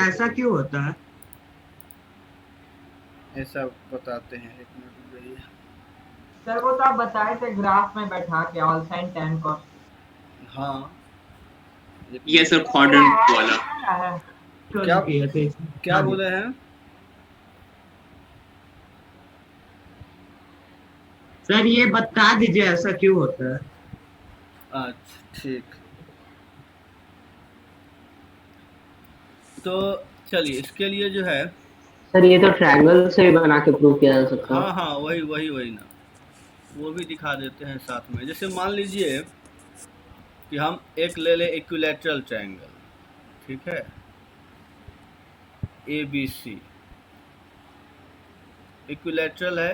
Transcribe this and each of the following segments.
ऐसा क्यों होता है? ऐसा बताते हैं, एक मिनट रुक जाइए। सर वो तो आप बताए थे ग्राफ में बैठा के ऑल साइन tan cos। हाँ, एक ये मिनट। सर क्वाड्रेंट वाला। क्या है? क्या किया था इसमें क्या बता दे। बोले हैं? सर ये बता दीजिए ऐसा क्यों होता है? अच्छा ठीक। तो चलिए, इसके लिए जो है, सर ये तो ट्रायंगल से भी बना के प्रूव किया जा सकता है। हाँ हाँ, वही वही वही ना, वो भी दिखा देते हैं साथ में। जैसे मान लीजिए कि हम एक ले लें इक्विलैटरल ट्रायंगल, ठीक है, ए बी सी इक्विलैटरल है,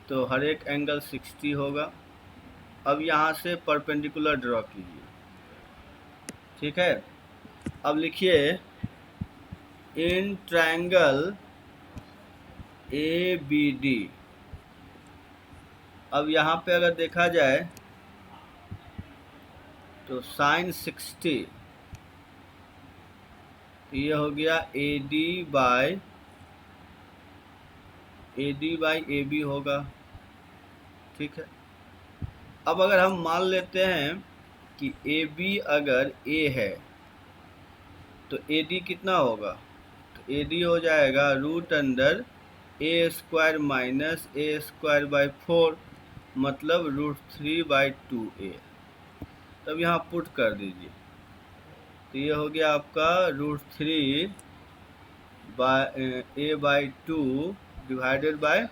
तो हर एक एंगल 60 होगा। अब यहाँ से परपेंडिकुलर ड्रॉ कीजिए, ठीक है। अब लिखिए in triangle A B D. अब यहाँ पे अगर देखा जाए तो साइन 60, ये हो गया A D by A B होगा, ठीक है। अब अगर हम मान लेते हैं कि ए बी अगर ए है तो ए डी कितना होगा, तो ए डी हो जाएगा root under A square minus A square by 4, मतलब √3/2a। तब यहाँ पुट कर दीजिए, तो ये हो गया आपका √3 a by 2 divided by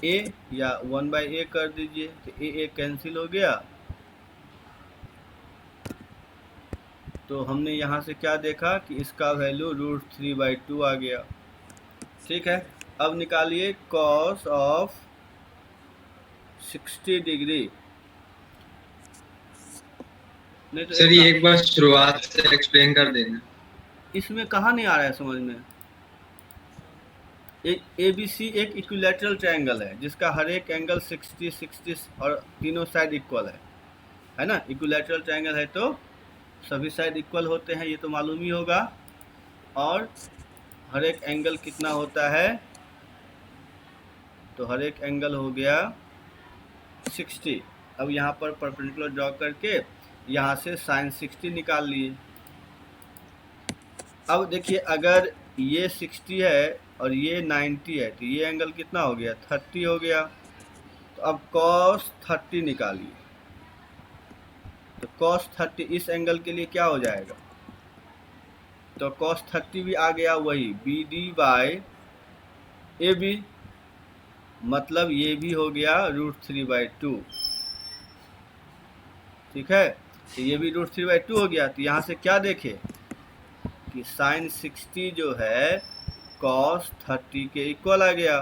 a, या 1/a कर दीजिए, तो a कैंसिल हो गया। तो हमने यहाँ से क्या देखा कि इसका वैल्यू √3/2 आ गया, ठीक है। अब निकालिए कॉस ऑफ 60 डिग्री। नहीं तो सर ये एक बार शुरुआत से एक्सप्लेन कर देना। इसमें कहाँ नहीं आ रहा है समझ में। ए बी सी एक इक्विलैटरल ट्रायंगल है जिसका हर एक एंगल 60 60 और तीनों साइड इक्वल है ना। इक्विलैटरल ट्रायंगल है तो सभी साइड इक्वल होते हैं, ये तो मालूम ही होगा। और हर एक एंगल कितना होता है, तो हर एक एंगल हो गया 60। अब यहाँ पर परपेंडिकुलर ड्रॉ करके यहाँ से साइन 60 निकाल लिए। अब देखिए अगर ये 60 है और ये 90 है तो ये एंगल कितना हो गया, 30 हो गया। तो अब cos 30 निकालिए, तो cos 30 इस एंगल के लिए क्या हो जाएगा, तो cos 30 भी आ गया वही B D by A B, मतलब ये भी हो गया √3/2, ठीक है। तो ये भी √3/2 हो गया। तो यहाँ से क्या देखे कि साइन 60 जो है cos 30 के इक्वल आ गया।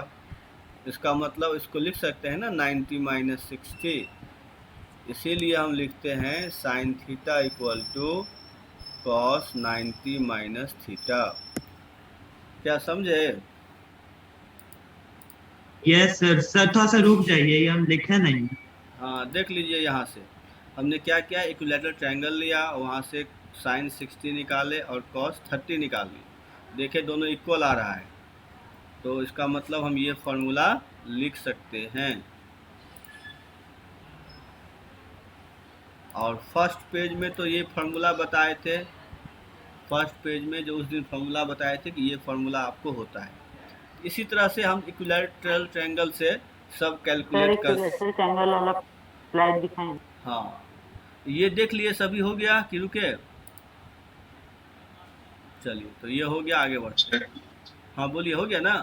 इसका मतलब इसको लिख सकते हैं ना 90 माइनस 60, इसीलिए हम लिखते हैं sine theta equal to cos 90 minus theta. क्या समझे? Yes sir. सर थोड़ा सा रुक जाइए, ये हम लिखे नहीं। हाँ देख लीजिए, यहाँ से हमने क्या किया, इक्विलैटरल ट्रायंगल लिया, वहाँ से साइन 60 निकाले और cos 30 निकाल लिए। देखे दोनों इक्वल आ रहा है, तो इसका मतलब हम ये फॉर्मूला लिख सकते हैं। और फर्स्ट पेज में तो ये फार्मूला बताए थे, फर्स्ट पेज में जो उस दिन फार्मूला बताए थे कि ये फार्मूला आपको होता है। इसी तरह से हम इक्विलैटरल ट्रायंगल से सब कैलकुलेट कर। ट्रायंगल वाला स्लाइड दिखाएं। हाँ ये देख लिए, सभी हो गया कि रुके? चलिए तो ये हो गया, आगे बढ़ते हैं। हाँ बोलिए, हो गया ना?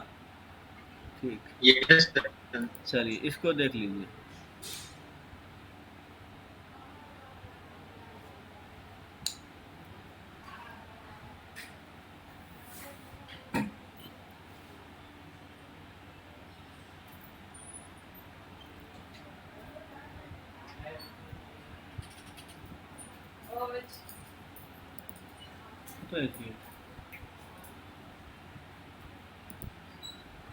ठीक, यस सर। चलिए इसको देख लीजिए। तो इसलिए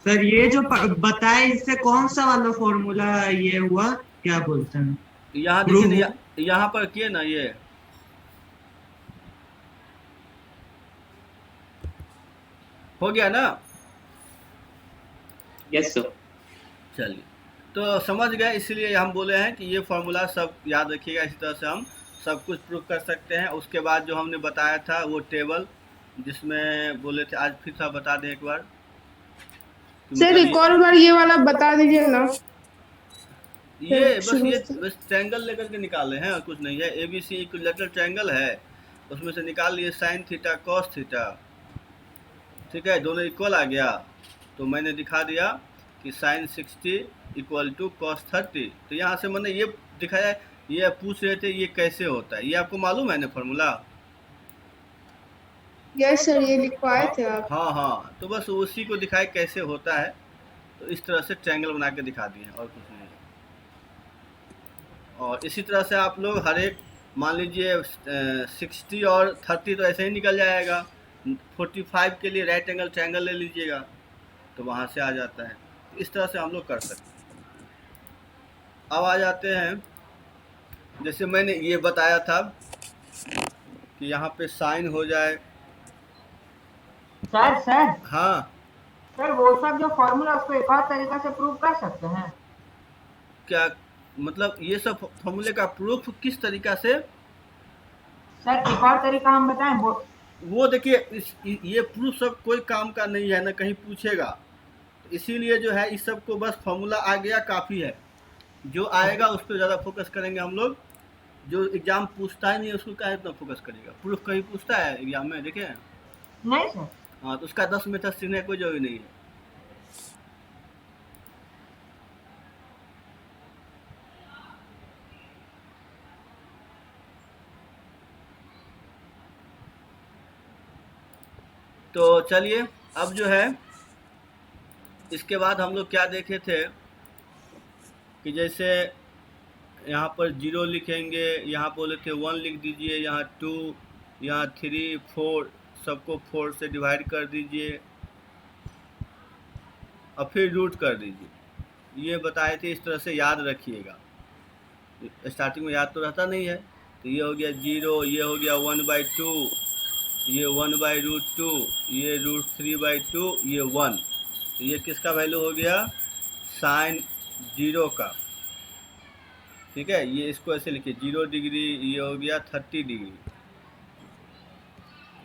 सर ये जो बताए इससे कौन सा वाला फॉर्मूला ये हुआ, क्या बोलते हैं? यहाँ देखिए ना, यहाँ पर किए ना हो गया ना? Yes sir. चलिए, तो समझ गए, इसलिए हम बोले हैं कि ये फार्मूला सब याद रखिएगा, इसी तरह से हम सब कुछ प्रूव कर सकते हैं। उसके बाद जो हमने बताया था वो टेबल, जिसमें बोले थे, आज फिर से बता दें एक बार कि सर मतलब एक और बार ये वाला बता दीजिए ना। ये बस शुरू ये से। बस ट्रायंगल लेकर के निकाले हैं और कुछ नहीं है। ABC इक्विलेटरल ट्रायंगल है, उसमें से निकाल लिए साइन थीटा कॉस थीटा, ठीक है, दोनों इक्वल आ गया। तो मैंने दिखा दिया कि साइन 60 इक्वल टू कॉस 30। तो यहाँ से मैंने ये दिखाया, ये पूछ रहे थे ये कैसे होता है, ये आपको मालूम है ना फार्मूला? यस सर, ये लिखवाए थे आप। हाँ हाँ, तो बस उसी को दिखाए कैसे होता है। तो इस तरह से ट्रायंगल बना के दिखा दिए और कुछ नहीं है। और इसी तरह से आप लोग हर एक, मान लीजिए 60 और 30 तो ऐसे ही निकल जाएगा। 45 के लिए राइट एंगल ट्रायंगल ले लीजिएगा तो वहाँ से आ जाता है। इस तरह से हम लोग कर सकते हैं। अब आ जाते हैं, जैसे मैंने ये बताया था कि यहाँ पे साइन हो जाए। सर हाँ, सर वो सब जो फॉर्मूला उसको एक और तरीका से प्रूव कर सकते हैं। क्या मतलब ये सब फॉर्मूले का प्रूफ किस तरीका से? सर एक और तरीका हम बताएं वो देखिए, ये प्रूफ सब कोई काम का नहीं है, ना कहीं पूछेगा। इसीलिए जो है इस सब को बस फॉर्मूला आ गया काफ़ी है। जो आएगा उस पर ज़्यादा फोकस करेंगे हम लोग। जो एग्जाम पूछता ही नहीं उसको क्या इतना फोकस करेगा? प्रूफ कहीं पूछता है एग्जाम में, देखें? नहीं सर। हाँ, तो उसका 10 मेथड सीखने कोई जरूरी नहीं है। तो चलिए, अब जो है इसके बाद हम लोग क्या देखे थे कि जैसे यहाँ पर 0 लिखेंगे, यहाँ बोले थे 1 लिख दीजिए, यहाँ 2, यहाँ 3, 4, सबको 4 से डिवाइड कर दीजिए और फिर रूट कर दीजिए। ये बताए थे, इस तरह से याद रखिएगा। स्टार्टिंग में याद तो रहता नहीं है। तो ये हो गया 0, ये हो गया 1/2, ये 1/√2, ये √3/2, ये 1। तो ये किसका वैल्यू हो गया? साइन 0 का, ठीक है। ये इसको ऐसे लिखिए 0 डिग्री, ये हो गया 30 डिग्री।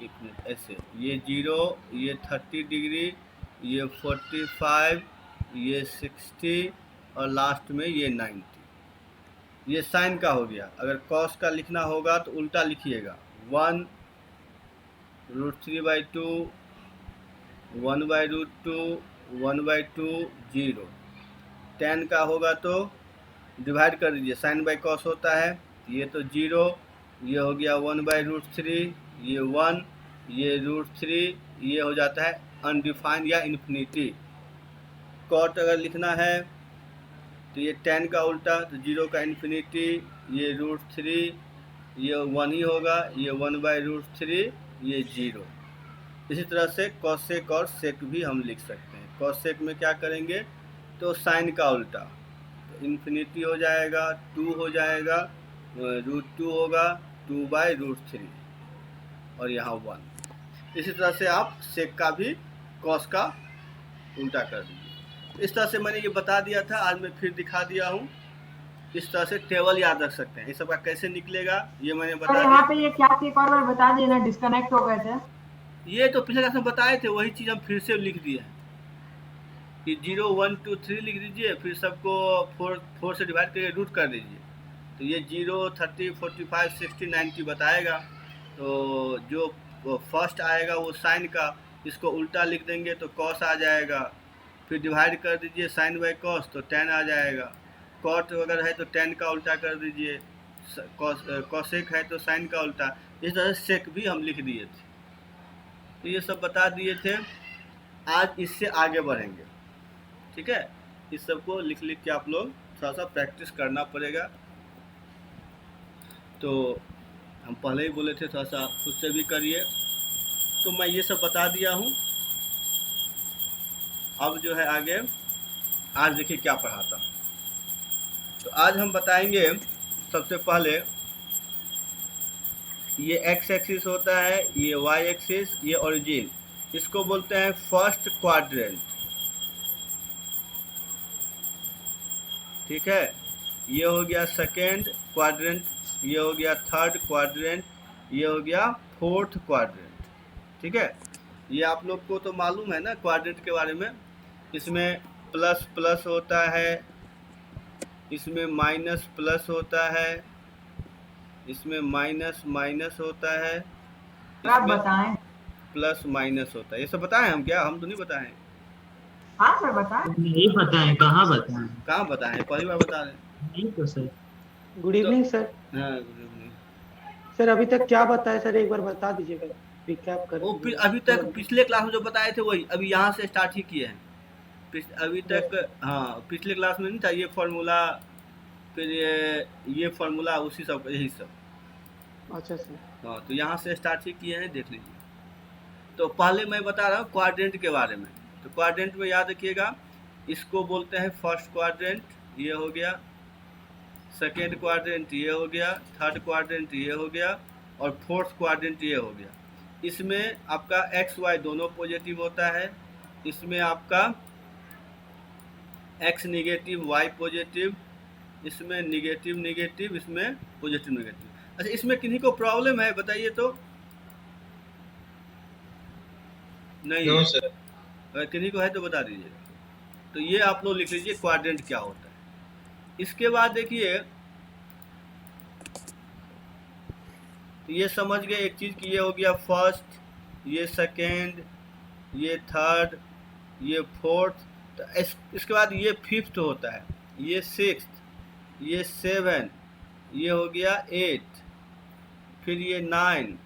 एक मिनट, ऐसे ये 0, ये 30 डिग्री, ये 45, ये 60 और लास्ट में ये 90। ये साइन का हो गया। अगर कॉस का लिखना होगा तो उल्टा लिखिएगा, 1 √3/2, 1/√2, 1/2, 0। tan का होगा तो डिवाइड कर दीजिए, साइन बाई कॉस होता है। ये तो 0, ये हो गया 1/√3, ये 1, ये √3, ये हो जाता है अनडिफाइंड या इन्फिनिटी। कॉट अगर लिखना है तो ये tan का उल्टा, तो 0 का इन्फिनिटी, ये √3, ये 1 ही होगा, ये 1/√3, ये 0। इसी तरह से कॉसेक और सेक भी हम लिख सकते हैं। कॉसेक में क्या करेंगे तो साइन का उल्टा, तो इन्फिनिटी हो जाएगा, 2 हो जाएगा, √2 होगा, 2/√3 और यहाँ 1। इसी तरह से आप सेक का भी कॉस का उल्टा कर दीजिए। इस तरह से मैंने ये बता दिया था, आज मैं फिर दिखा दिया हूँ। इस तरह से टेबल याद रख सकते हैं। इस सब का कैसे निकलेगा ये मैंने बता दिया। यहाँ पे ये क्या एक और बार बता दिए ना, डिस्कनेक्ट हो गए थे। ये तो पिछले क्लास में बताए थे, वही चीज़ हम फिर से लिख दिए हैं कि 0, 1, 2, 3 लिख दीजिए, फिर सबको 4 से डिवाइड करके रूट कर दीजिए। तो ये 0, 30, 45, 60, 90 बताएगा। तो जो फर्स्ट आएगा वो साइन का, इसको उल्टा लिख देंगे तो कॉस आ जाएगा। फिर डिवाइड कर दीजिए साइन बाई कॉस तो tan आ जाएगा। कॉट अगर है तो tan का उल्टा कर दीजिए, कॉसेक है तो साइन का उल्टा। इस तरह से सेक भी हम लिख दिए थे। तो ये सब बता दिए थे। आज इससे आगे बढ़ेंगे, ठीक है। इस सब को लिख लिख के आप लोग थोड़ा सा प्रैक्टिस करना पड़ेगा। तो हम पहले ही बोले थे थोड़ा सा खुद से भी करिए। तो मैं ये सब बता दिया हूँ। अब जो है आगे, आज देखिए क्या पढ़ाता हूँ। तो आज हम बताएंगे सबसे पहले, ये x एक्सिस होता है, ये y एक्सिस, ये ओरिजिन। इसको बोलते हैं फर्स्ट क्वाड्रेंट, ठीक है। ये हो गया सेकेंड क्वाड्रेंट, ये हो गया थर्ड क्वाड्रेंट, ये हो गया फोर्थ क्वाड्रेंट, ठीक है। ये आप लोग को तो मालूम है ना क्वाड्रेंट के बारे में। इसमें प्लस प्लस होता है, इसमें माइनस प्लस होता है, इसमें माइनस माइनस होता है, आप इसमें बताएं। प्लस माइनस होता है। ये सब बताएं हम क्या? हम तो नहीं बताएं। हाँ सर बताएं। नहीं बताएं, कहाँ बताएं? कहाँ बताएं? पहली बार बता रहे हैं। नहीं तो सर। Good evening sir. हाँ गुड इवनिंग। सर अभी तक क्या बताया सर, एक बार बता दीजिएगा, रिकैप कर वो दीजिए। अभी तक पिछले क्लास में जो बताए थे वही अभी यहाँ से स्टार्ट ही किए हैं। अभी तक हाँ पिछले क्लास में नहीं था ये फार्मूला, फिर ये फार्मूला, उसी सब यही सब। अच्छा सर। हाँ तो यहाँ से स्टार्ट ही किए हैं, देख लीजिए। तो पहले मैं बता रहा हूँ क्वाड्रेंट के बारे में। तो क्वाड्रेंट में याद रखिएगा, इसको बोलते हैं फर्स्ट क्वाड्रेंट, ये हो गया। सेकेंड क्वाड्रेंट ये हो गया, थर्ड क्वाड्रेंट ये हो गया, और फोर्थ क्वाड्रेंट ये हो गया। इसमें आपका एक्स वाई दोनों पॉजिटिव होता है। इसमें आपका एक्स निगेटिव वाई पॉजिटिव, इसमें निगेटिव निगेटिव, इसमें पॉजिटिव निगेटिव। अच्छा इसमें किन्हीं को प्रॉब्लम है बताइए तो? नहीं नो सर। अगर किन्हीं को है तो बता दीजिए। तो ये आप लोग लिख लीजिए क्वाड्रेंट क्या होता है। इसके बाद देखिए, तो ये समझ गए एक चीज़ कि ये हो गया फर्स्ट, ये सेकेंड, ये थर्ड, ये फोर्थ। तो इसके बाद ये फिफ्थ होता है, ये सिक्स्थ, ये सेवन, ये हो गया एट, फिर ये नाइन,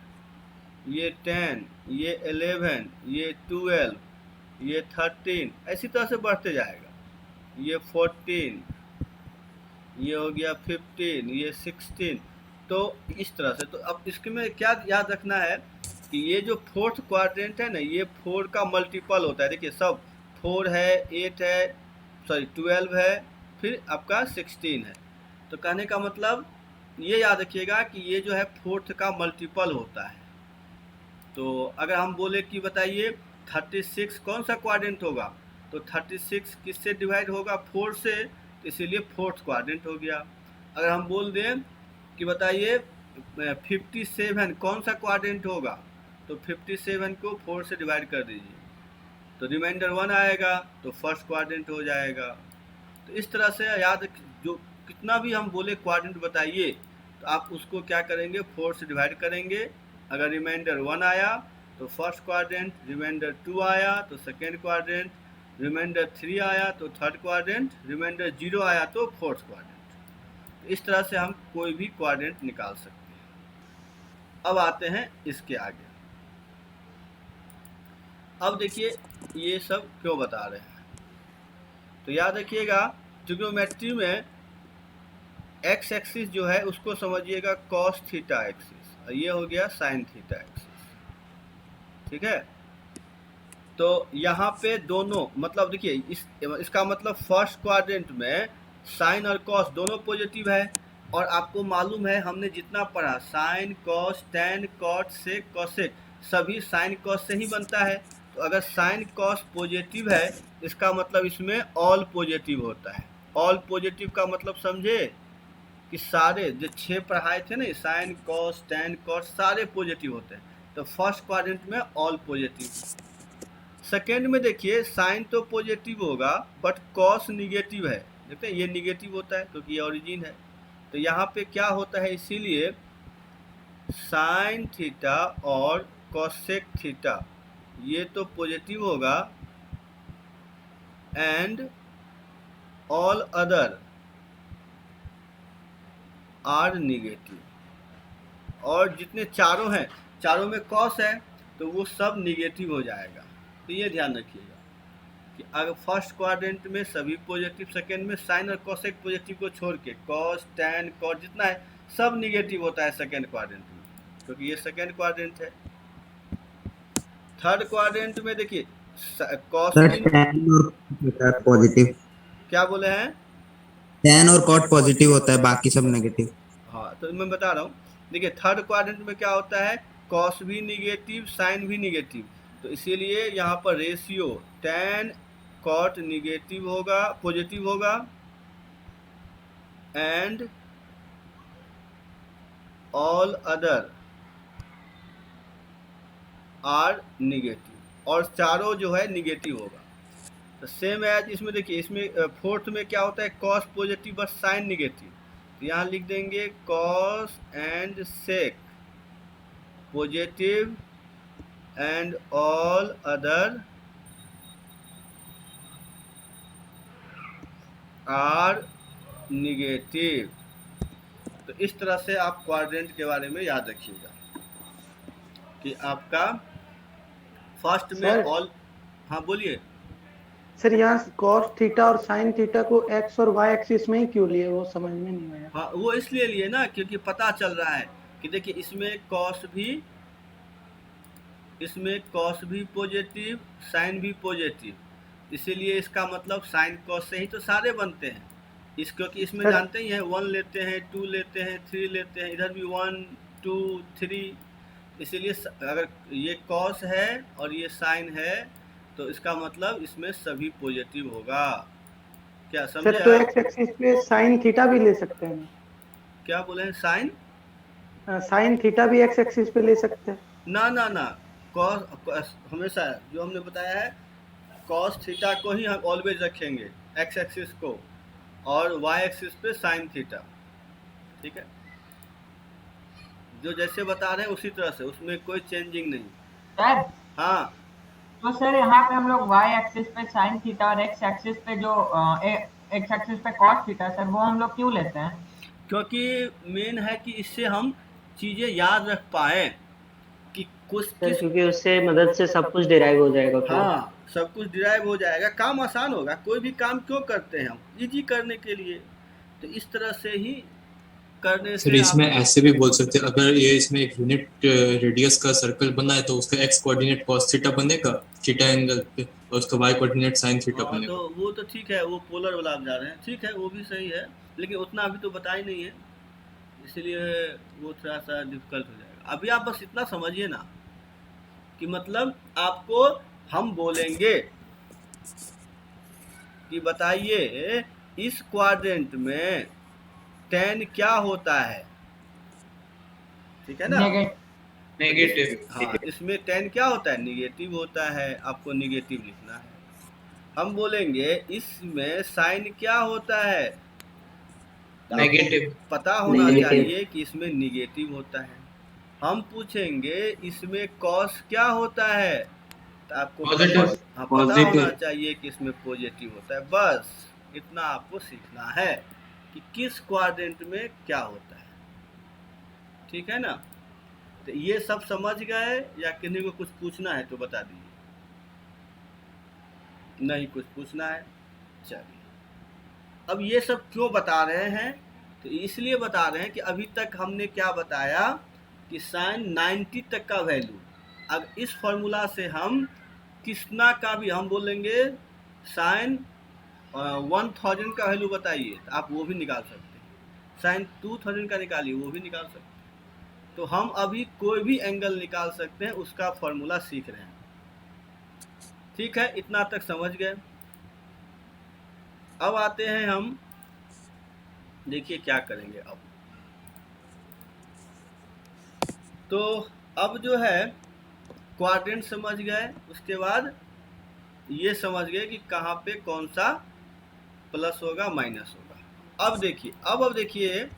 ये 10, ये 11, ये 12, ये 13, ऐसी तरह से बढ़ते जाएगा। ये 14, ये हो गया 15, ये 16। तो इस तरह से। तो अब इसके में क्या याद रखना है कि ये जो फोर्थ क्वाड्रेंट है ना, ये 4 का मल्टीपल होता है। देखिए सब 4 है, 8 है, सॉरी 12 है, फिर आपका 16 है। तो कहने का मतलब ये याद रखिएगा कि ये जो है फोर्थ का मल्टीपल होता है। तो अगर हम बोले कि बताइए 36 कौन सा क्वाड्रेंट होगा, तो 36 किससे डिवाइड होगा? 4 से, तो इसीलिए फोर्थ क्वाड्रेंट हो गया। अगर हम बोल दें कि बताइए 57 कौन सा क्वाड्रेंट होगा, तो 57 को 4 से डिवाइड कर दीजिए, तो रिमाइंडर 1 आएगा, तो फर्स्ट क्वाड्रेंट हो जाएगा। तो इस तरह से याद, जो कितना भी हम बोले क्वाड्रेंट बताइए, तो आप उसको क्या करेंगे? 4 से डिवाइड करेंगे। अगर रिमाइंडर 1 आया तो फर्स्ट क्वाड्रेंट, रिमाइंडर 2 आया तो सेकेंड क्वाड्रेंट, रिमाइंडर 3 आया तो थर्ड क्वाड्रेंट, रिमाइंडर 0 आया तो फोर्थ क्वाड्रेंट। तो इस तरह से हम कोई भी क्वाड्रेंट निकाल सकते हैं। अब आते हैं इसके आगे। अब देखिए ये सब क्यों बता रहे हैं, तो याद रखिएगा ट्रिग्नोमेट्री में एक्स एक्सिस जो है उसको समझिएगा कॉस थीटा एक्सिस, और ये हो गया साइन थीटा एक्सिस, ठीक है। तो यहाँ पे दोनों मतलब देखिए इसका मतलब फर्स्ट क्वाड्रेंट में साइन और कॉस दोनों पॉजिटिव है। और आपको मालूम है हमने जितना पढ़ा, sine cos tan cot sec cosec सभी साइन कॉस से ही बनता है। तो अगर साइन कॉस पॉजिटिव है, इसका मतलब इसमें ऑल पॉजिटिव होता है। ऑल पॉजिटिव का मतलब समझे कि सारे जो 6 पढ़ाए थे ना, साइन कॉस टैन कॉट सारे पॉजिटिव होते हैं। तो फर्स्ट क्वाड्रेंट में ऑल पॉजिटिव। सेकेंड में देखिए साइन तो पॉजिटिव होगा बट कॉस निगेटिव है। देखते हैं ये निगेटिव होता है क्योंकि ये ओरिजिन है। तो यहाँ पे क्या होता है, इसीलिए साइन थीटा और कॉसेक थीटा ये तो पॉजिटिव होगा and all other are negative. और जितने चारों हैं, चारों में कॉस है तो वो सब निगेटिव हो जाएगा। तो ये ध्यान रखिएगा कि अगर फर्स्ट क्वाड्रेंट में सभी पॉजिटिव, सेकेंड में साइन और कॉसेक पॉजिटिव को छोड़ के कॉस टैन कॉट जितना है सब निगेटिव होता है सेकेंड क्वाड्रेंट में, क्योंकि ये सेकेंड क्वाड्रेंट है। थर्ड क्वाड्रेंट में देखिए कॉस पॉजिटिव, क्या बोले हैं? टैन और कॉट पॉजिटिव होता है, बाकी सब नेगेटिव। हाँ तो मैं बता रहा हूँ, देखिए थर्ड क्वाड्रेंट में क्या होता है, कॉस भी निगेटिव, साइन भी निगेटिव। तो इसीलिए यहाँ पर रेशियो tan cot निगेटिव होगा, पॉजिटिव होगा, and all other are negative, और चारों जो है निगेटिव होगा। तो सेम एज इसमें देखिए, इसमें फोर्थ में क्या होता है, कॉस पॉजिटिव बस साइन निगेटिव, तो यहाँ लिख देंगे cos and sec positive and all other are negative. तो इस तरह से आप क्वाड्रेंट के बारे में याद रखिएगा कि आपका फर्स्ट में सर। ऑल, हाँ बोलिए। सर यहाँ cos थीटा और sin थीटा को x और y एक्सिस में ही क्यों लिए, वो समझ में नहीं आया। हाँ वो इसलिए लिए ना क्योंकि पता चल रहा है कि देखिए इसमें कॉस भी पॉजिटिव, साइन भी पॉजिटिव, इसीलिए इसका मतलब साइन कॉस से ही तो सारे बनते हैं। क्योंकि इसमें सर। जानते ही हैं 1 लेते हैं, 2 लेते हैं, 3 लेते हैं, इधर भी 1 2 3, इसीलिए अगर ये कॉस है और ये साइन है तो इसका मतलब इसमें सभी पॉजिटिव होगा। क्या समझे सर तो आप? x एक्सिस पे sin थीटा भी ले सकते हैं, क्या बोले हैं, साइन? sin थीटा भी x एक्सिस पे ले सकते हैं। ना कॉस हमेशा जो हमने बताया है कॉस थीटा को ही हम ऑलवेज रखेंगे एक्स एक्सिस को, और वाई एक्सिस पे साइन थीटा, ठीक है। जो जैसे बता रहे हैं उसी तरह से, उसमें कोई चेंजिंग नहीं। सर हाँ तो सर यहाँ पे हम लोग y एक्सिस पे sin थीटा और x एक्सिस पे जो x एक्सिस पे cos थीटा, सर वो हम लोग क्यों लेते हैं? क्योंकि मेन है कि इससे हम चीज़ें याद रख पाएँ कि कुछ सर किस, क्योंकि उससे मदद से सब कुछ डिराइव हो जाएगा फिर। हाँ सब कुछ डिराइव हो जाएगा, काम आसान होगा। कोई भी काम क्यों करते हैं हम, इजी करने के लिए। तो इस तरह से ही करने सर से इसमें आप, ऐसे भी बोल सकते हैं, अगर ये इसमें एक यूनिट रेडियस का सर्कल बना है तो उसका x कोऑर्डिनेट cos थीटा बनेगा थीटा एंगल पे, और उसका y कोऑर्डिनेट sin थीटा हाँ बनेगा। तो वो तो ठीक है, वो पोलर वाला आप जा रहे हैं, ठीक है वो भी सही है, लेकिन उतना अभी तो बता ही नहीं है, इसलिए वो थोड़ा सा डिफिकल्ट हो जाएगा। अभी आप बस इतना समझिए ना कि मतलब आपको हम बोलेंगे कि बताइए इस क्वाड्रेंट में tan क्या होता है, ठीक है ना। नेगेटिव। हाँ इसमें tan क्या होता है, निगेटिव होता है, आपको निगेटिव लिखना है। हम बोलेंगे इसमें sin क्या होता है, तो आपको नेगेटिव। पता होना नेगेटिव। चाहिए कि इसमें निगेटिव होता है। हम पूछेंगे इसमें cos क्या होता है, तो आपको पॉजिटिव। हाँ पता पॉजिटिव। होना चाहिए कि इसमें पॉजिटिव होता है। बस इतना आपको सीखना है कि किस क्वाड्रेंट में क्या होता है, ठीक है ना। तो ये सब समझ गए या किन्हीं को कुछ पूछना है तो बता दीजिए। नहीं कुछ पूछना है, चलिए। अब ये सब क्यों बता रहे हैं, तो इसलिए बता रहे हैं कि अभी तक हमने क्या बताया कि साइन 90 तक का वैल्यू, अब इस फॉर्मूला से हम किसना का भी हम बोलेंगे साइन 1000 का वैल्यू बताइए तो आप वो भी निकाल सकते हैं, साइन 2000 का निकालिए वो भी निकाल सकते हैं। तो हम अभी कोई भी एंगल निकाल सकते हैं, उसका फॉर्मूला सीख रहे हैं, ठीक है। इतना तक समझ गए। अब आते हैं हम, देखिए क्या करेंगे अब। तो अब जो है क्वाड्रेंट समझ गए, उसके बाद ये समझ गए कि कहाँ पे कौन सा प्लस होगा माइनस होगा। अब देखिए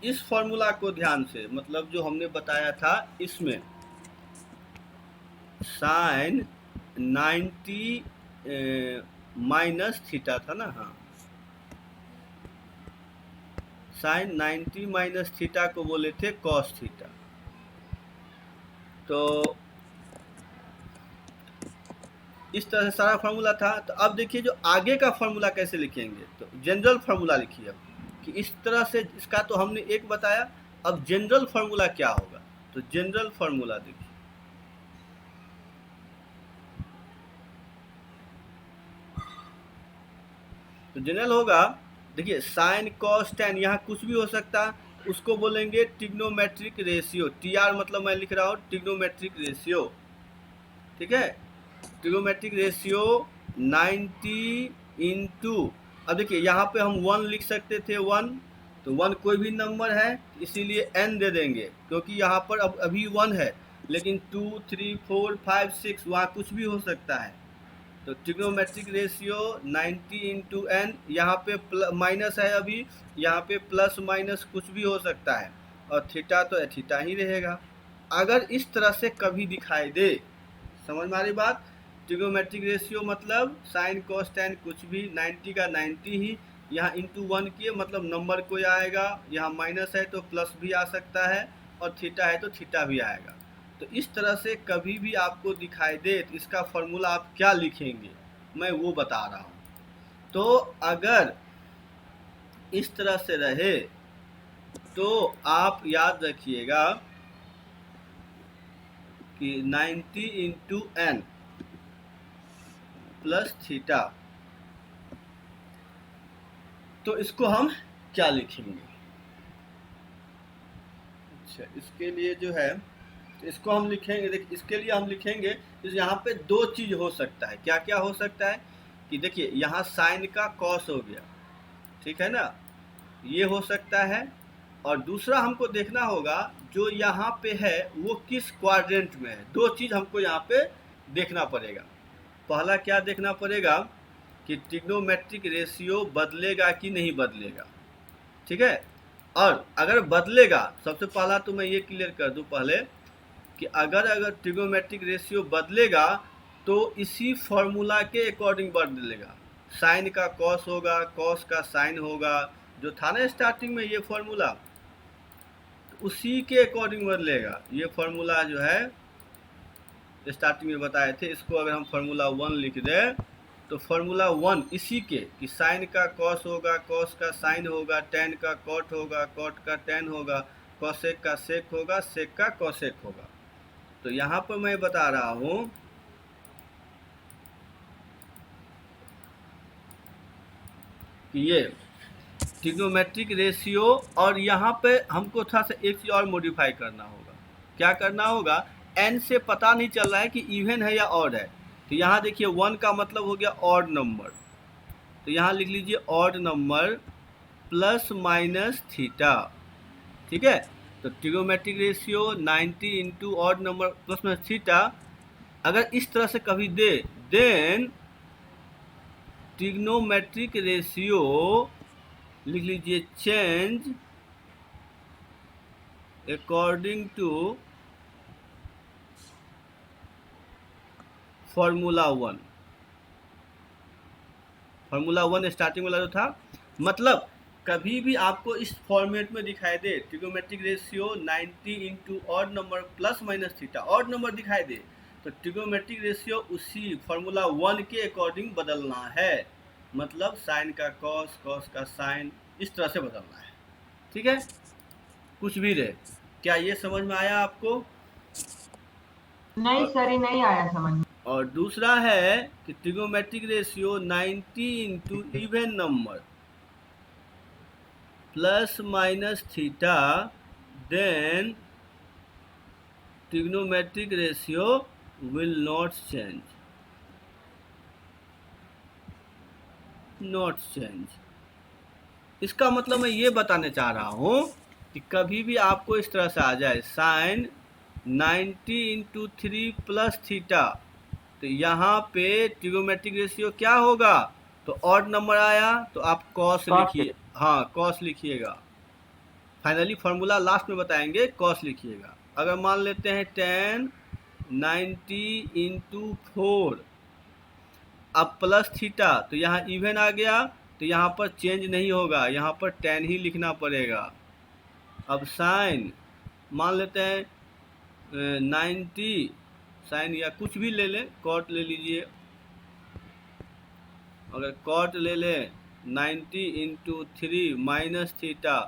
इस फॉर्मूला को ध्यान से, मतलब जो हमने बताया था इसमें साइन 90 माइनस थीटा था ना, हाँ साइन 90 माइनस थीटा को बोले थे कॉस थीटा। तो इस तरह से सारा फार्मूला था। तो अब देखिए जो आगे का फार्मूला कैसे लिखेंगे, तो जनरल फार्मूला लिखिए अब कि इस तरह से, इसका तो हमने एक बताया, अब जनरल फार्मूला क्या होगा। तो जनरल फार्मूला देखिए, तो जनरल होगा, देखिए साइन कॉस टैन, यहाँ कुछ भी हो सकता, उसको बोलेंगे ट्रिग्नोमेट्रिक रेशियो। टी आर मतलब मैं लिख रहा हूँ ट्रिग्नोमेट्रिक रेशियो, ठीक है। ट्रिग्नोमेट्रिक रेशियो 90 इंटू, अब देखिए यहाँ पे हम 1 लिख सकते थे 1, तो 1 कोई भी नंबर है इसीलिए n दे देंगे, क्योंकि यहाँ पर अब अभी 1 है, लेकिन 2, 3, 4, 5, 6 वहाँ कुछ भी हो सकता है। तो ट्रिग्नोमेट्रिक रेशियो 90 इंटू n, यहाँ पे माइनस है अभी, यहाँ पे प्लस माइनस कुछ भी हो सकता है, और थीटा तो थीटा ही रहेगा। अगर इस तरह से कभी दिखाई दे, समझ में आ रही बात, ट्रिग्नोमेट्रिक रेशियो मतलब साइन कॉस टैन कुछ भी 90 का 90 ही, यहाँ इंटू 1 किए मतलब नंबर कोई आएगा, यहाँ माइनस है तो प्लस भी आ सकता है, और थीटा है तो थीटा भी आएगा। तो इस तरह से कभी भी आपको दिखाई दे तो इसका फॉर्मूला आप क्या लिखेंगे, मैं वो बता रहा हूँ। तो अगर इस तरह से रहे तो आप याद रखिएगा कि 90 इंटू n प्लस थीटा, तो इसको हम क्या लिखेंगे। अच्छा, इसके लिए जो है इसको हम लिखेंगे, देखिए इसके लिए हम लिखेंगे, तो यहाँ पे दो चीज़ हो सकता है। क्या क्या हो सकता है कि देखिए यहाँ साइन का कॉस हो गया, ठीक है ना, ये हो सकता है, और दूसरा हमको देखना होगा जो यहाँ पे है वो किस क्वाड्रेंट में है। दो चीज़ हमको यहाँ पे देखना पड़ेगा। पहला क्या देखना पड़ेगा कि ट्रिग्नोमेट्रिक रेशियो बदलेगा कि नहीं बदलेगा, ठीक है। और अगर बदलेगा, सबसे पहला तो मैं ये क्लियर कर दूं पहले कि अगर ट्रिग्नोमेट्रिक रेशियो बदलेगा तो इसी फॉर्मूला के अकॉर्डिंग बदलेगा। साइन का कॉस होगा, कॉस का साइन होगा, जो था ना स्टार्टिंग में ये फॉर्मूला, उसी के अकॉर्डिंग बदलेगा। ये फॉर्मूला जो है स्टार्टिंग में बताए थे, इसको अगर हम फार्मूला 1 लिख दें तो फार्मूला 1 इसी के कि साइन का कॉस होगा, कॉस का साइन होगा, टेन का कॉट होगा, कॉट का टेन होगा, कॉसेक का सेक होगा, सेक का कॉसेक होगा। तो यहाँ पर मैं बता रहा हूँ कि ये ट्रिग्नोमेट्रिक रेशियो, और यहाँ पे हमको थोड़ा सा एक चीज़ और मॉडिफाई करना होगा। क्या करना होगा, n से पता नहीं चल रहा है कि इवन है या ऑड है, तो यहाँ देखिए 1 का मतलब हो गया ऑड नंबर, तो यहाँ लिख लीजिए odd number plus minus theta, ठीक है। तो trigonometric ratio 90 into odd number plus minus theta, अगर इस तरह से कभी दे देन ट्रिग्नोमेट्रिक रेशियो लिख लीजिए change according to formula 1। Formula 1 starting वाला जो था, मतलब कभी भी आपको इस फॉर्मेट में दिखाई दे trigonometric ratio 90 into odd number plus minus theta, odd number दिखाई दे तो ट्रिग्नोमेट्रिक रेशियो उसी फार्मूला 1 के अकॉर्डिंग बदलना है। मतलब साइन का कॉस, कॉस का साइन, इस तरह से बदलना है, ठीक है। कुछ भी रहे, क्या ये समझ में आया आपको? नहीं सर, ये नहीं आया समझ में। और दूसरा है कि trigonometric ratio 90 into even number plus minus theta, then trigonometric ratio will not change, not change. इसका मतलब मैं ये बताने चाह रहा हूँ कि कभी भी आपको इस तरह से आ जाए साइन 90 इंटू 3 प्लस थीटा, तो यहाँ पे ट्रिग्नोमेट्रिक रेशियो क्या होगा, तो ऑड नंबर आया तो आप कॉस लिखिए, हाँ कॉस लिखिएगा। फाइनली फार्मूला लास्ट में बताएंगे, कॉस लिखिएगा। अगर मान लेते हैं 10 90 इंटू 4 अब प्लस थीटा, तो यहाँ इवन आ गया, तो यहाँ पर चेंज नहीं होगा, यहाँ पर 10 ही लिखना पड़ेगा। अब साइन मान लेते हैं 90 साइन या कुछ भी ले लें, कॉट ले लीजिए, अगर कॉट ले लें 90 इंटू 3 माइनस थीटा,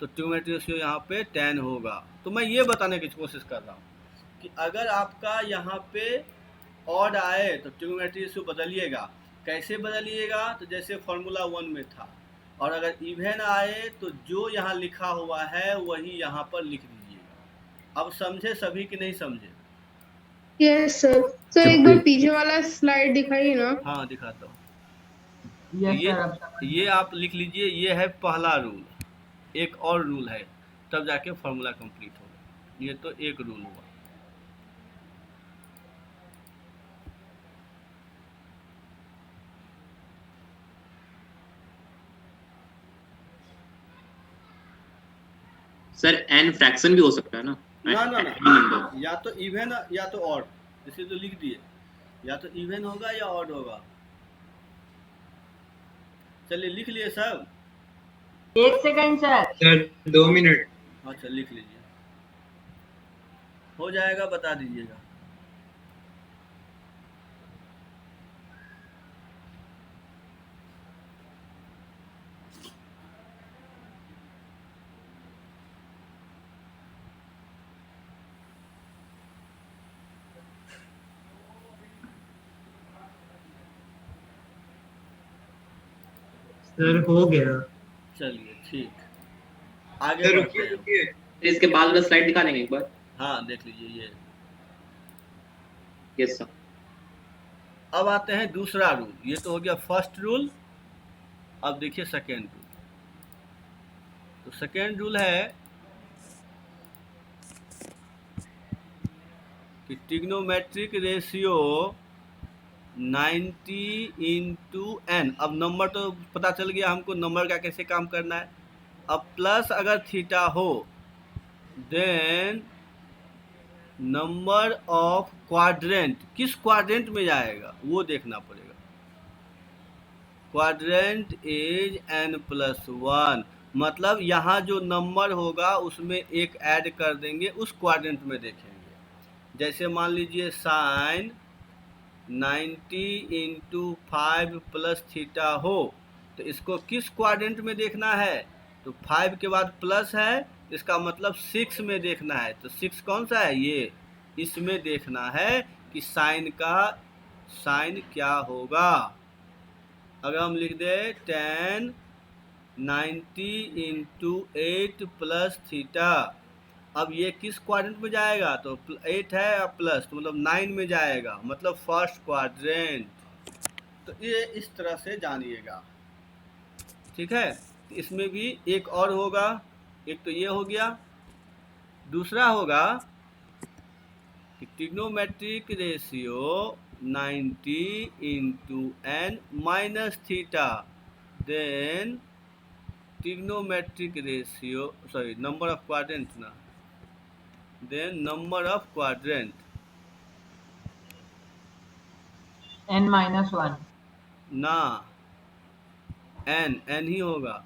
तो ट्रिग्नोमेट्रिक रेशियो यहाँ पे 10 होगा। तो मैं ये बताने की कोशिश कर रहा हूँ कि अगर आपका यहाँ पे ऑड आए तो ट्रिग्नोमेट्रिक रेशियो बदलिएगा। कैसे बदलिएगा, तो जैसे फार्मूला 1 में था, और अगर इवन आए तो जो यहाँ लिखा हुआ है वही यहाँ पर लिख दीजिएगा। अब समझे सभी कि नहीं समझे? Yes sir. सर एक बार पीछे वाला स्लाइड दिखाइए ना। हाँ दिखाता हूँ। यस ये सर, अब समझ ये आप लिख लीजिए, ये है पहला रूल। एक और रूल है, तब जाके फॉर्मूला कंप्लीट होगा। ये तो एक रूल हुआ। सर एन फ्रैक्शन भी हो सकता है ना? ना ना Any ना, number. या तो इवन या तो ऑड, इसे तो लिख दिए, या तो इवन होगा या ऑड होगा। चलिए लिख लिए सब। 1 सेकंड सर। Sir 2 minute. अच्छा लिख लीजिए, हो जाएगा, बता दीजिएगा। सर हो गया। चलिए ठीक, आगे सर बढ़ते रुकिए हैं। रुकिए, इसके बाद वाला स्लाइड दिखा देंगे एक बार। हाँ देख लीजिए ये। Yes sir. अब आते हैं दूसरा रूल। ये तो हो गया फर्स्ट रूल। अब देखिए सेकेंड रूल। तो सेकेंड रूल है कि ट्रिग्नोमेट्रिक रेशियो 90 इंटू एन। अब नंबर तो पता चल गया हमको, नंबर का कैसे काम करना है। अब प्लस अगर थीटा हो, देन नंबर ऑफ क्वाड्रेंट, किस क्वाड्रेंट में जाएगा वो देखना पड़ेगा। क्वाड्रेंट इज n+1, मतलब यहाँ जो नंबर होगा उसमें एक ऐड कर देंगे, उस क्वाड्रेंट में देखेंगे। जैसे मान लीजिए साइन 90 इंटू 5 प्लस थीटा हो, तो इसको किस क्वाड्रेंट में देखना है? तो 5 के बाद प्लस है, इसका मतलब 6 में देखना है। तो 6 कौन सा है? ये। इसमें देखना है कि साइन क्या होगा। अगर हम लिख दे 10 90 इंटू 8 प्लस थीटा, अब ये किस क्वाड्रेंट में जाएगा? तो 8 है और प्लस, तो मतलब 9 में जाएगा, मतलब फर्स्ट क्वाड्रेंट। तो ये इस तरह से जानिएगा, ठीक है। इसमें भी एक और होगा, एक तो ये हो गया, दूसरा होगा कि trigonometric ratio 90 into n minus theta, then trigonometric ratio, sorry number of quadrant ना, then number of quadrant n-1 ना, एन ही होगा।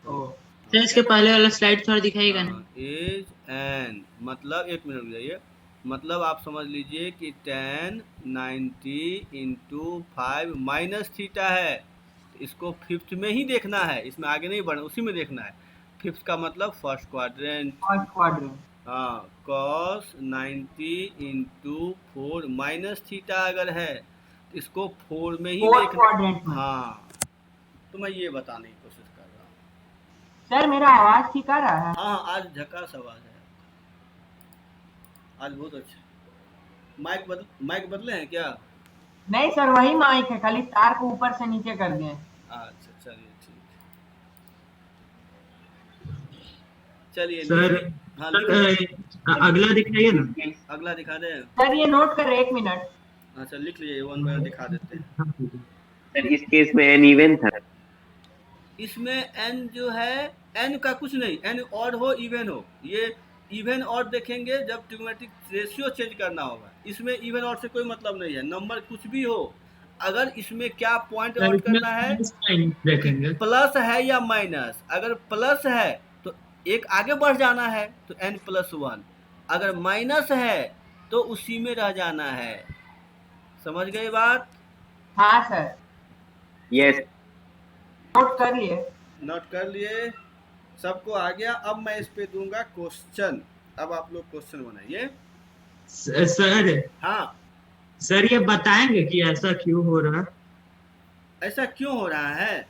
सर इसके पहले वाला स्लाइड थोड़ा दिखाइएगा ना। इज एन, मतलब एक मिनट रुक जाइए, मतलब आप समझ लीजिए कि 10 90 इंटू 5 माइनस थीटा है। तो इसको फिफ्थ में ही देखना है, इसमें आगे नहीं बढ़ना, उसी में देखना है। फिफ्थ का मतलब फर्स्ट क्वाड्रेंट। First quadrant. हाँ, कॉस 90 इंटू 4 माइनस थीटा अगर है तो इसको 4 में ही फोर्थ देखना। क्वाड्रेंट में। हाँ, तो मैं ये बताने की कोशिश कर रहा हूँ। सर मेरा आवाज ठीक आ रहा है? हाँ, आज झकास आवाज है, आज बहुत अच्छा। माइक बदले हैं क्या? नहीं सर, वही माइक है, खाली तार को ऊपर से नीचे कर दिए। अच्छा चलिए ठीक, चलिए सर हाँ अगला दिखाइए ना। अगला दिखा दें। सर ये नोट कर रहे, 1 मिनट। अच्छा लिख लीजिए, वन बार दिखा देते हैं। सर इस केस में एन इवन था। इसमें एन जो है, एन का कुछ नहीं, एन ऑड हो इवन हो, ये इवन ऑड देखेंगे जब ट्रिग्नोमेट्रिक रेशियो चेंज करना होगा। इसमें इवन ऑड से कोई मतलब नहीं है, नंबर कुछ भी हो। अगर इसमें क्या पॉइंट आउट करना है, देखेंगे प्लस है या माइनस। अगर प्लस है तो एक आगे बढ़ जाना है, तो n+1। अगर माइनस है तो उसी में रह जाना है। समझ गए बात? हाँ सर, यस नोट कर लिए। नोट कर लिए, सबको आ गया। अब मैं इस पे दूंगा क्वेश्चन। अब आप लोग क्वेश्चन बनाइए। सर हाँ, सर ये बताएंगे कि ऐसा क्यों हो रहा है? ऐसा क्यों हो रहा है?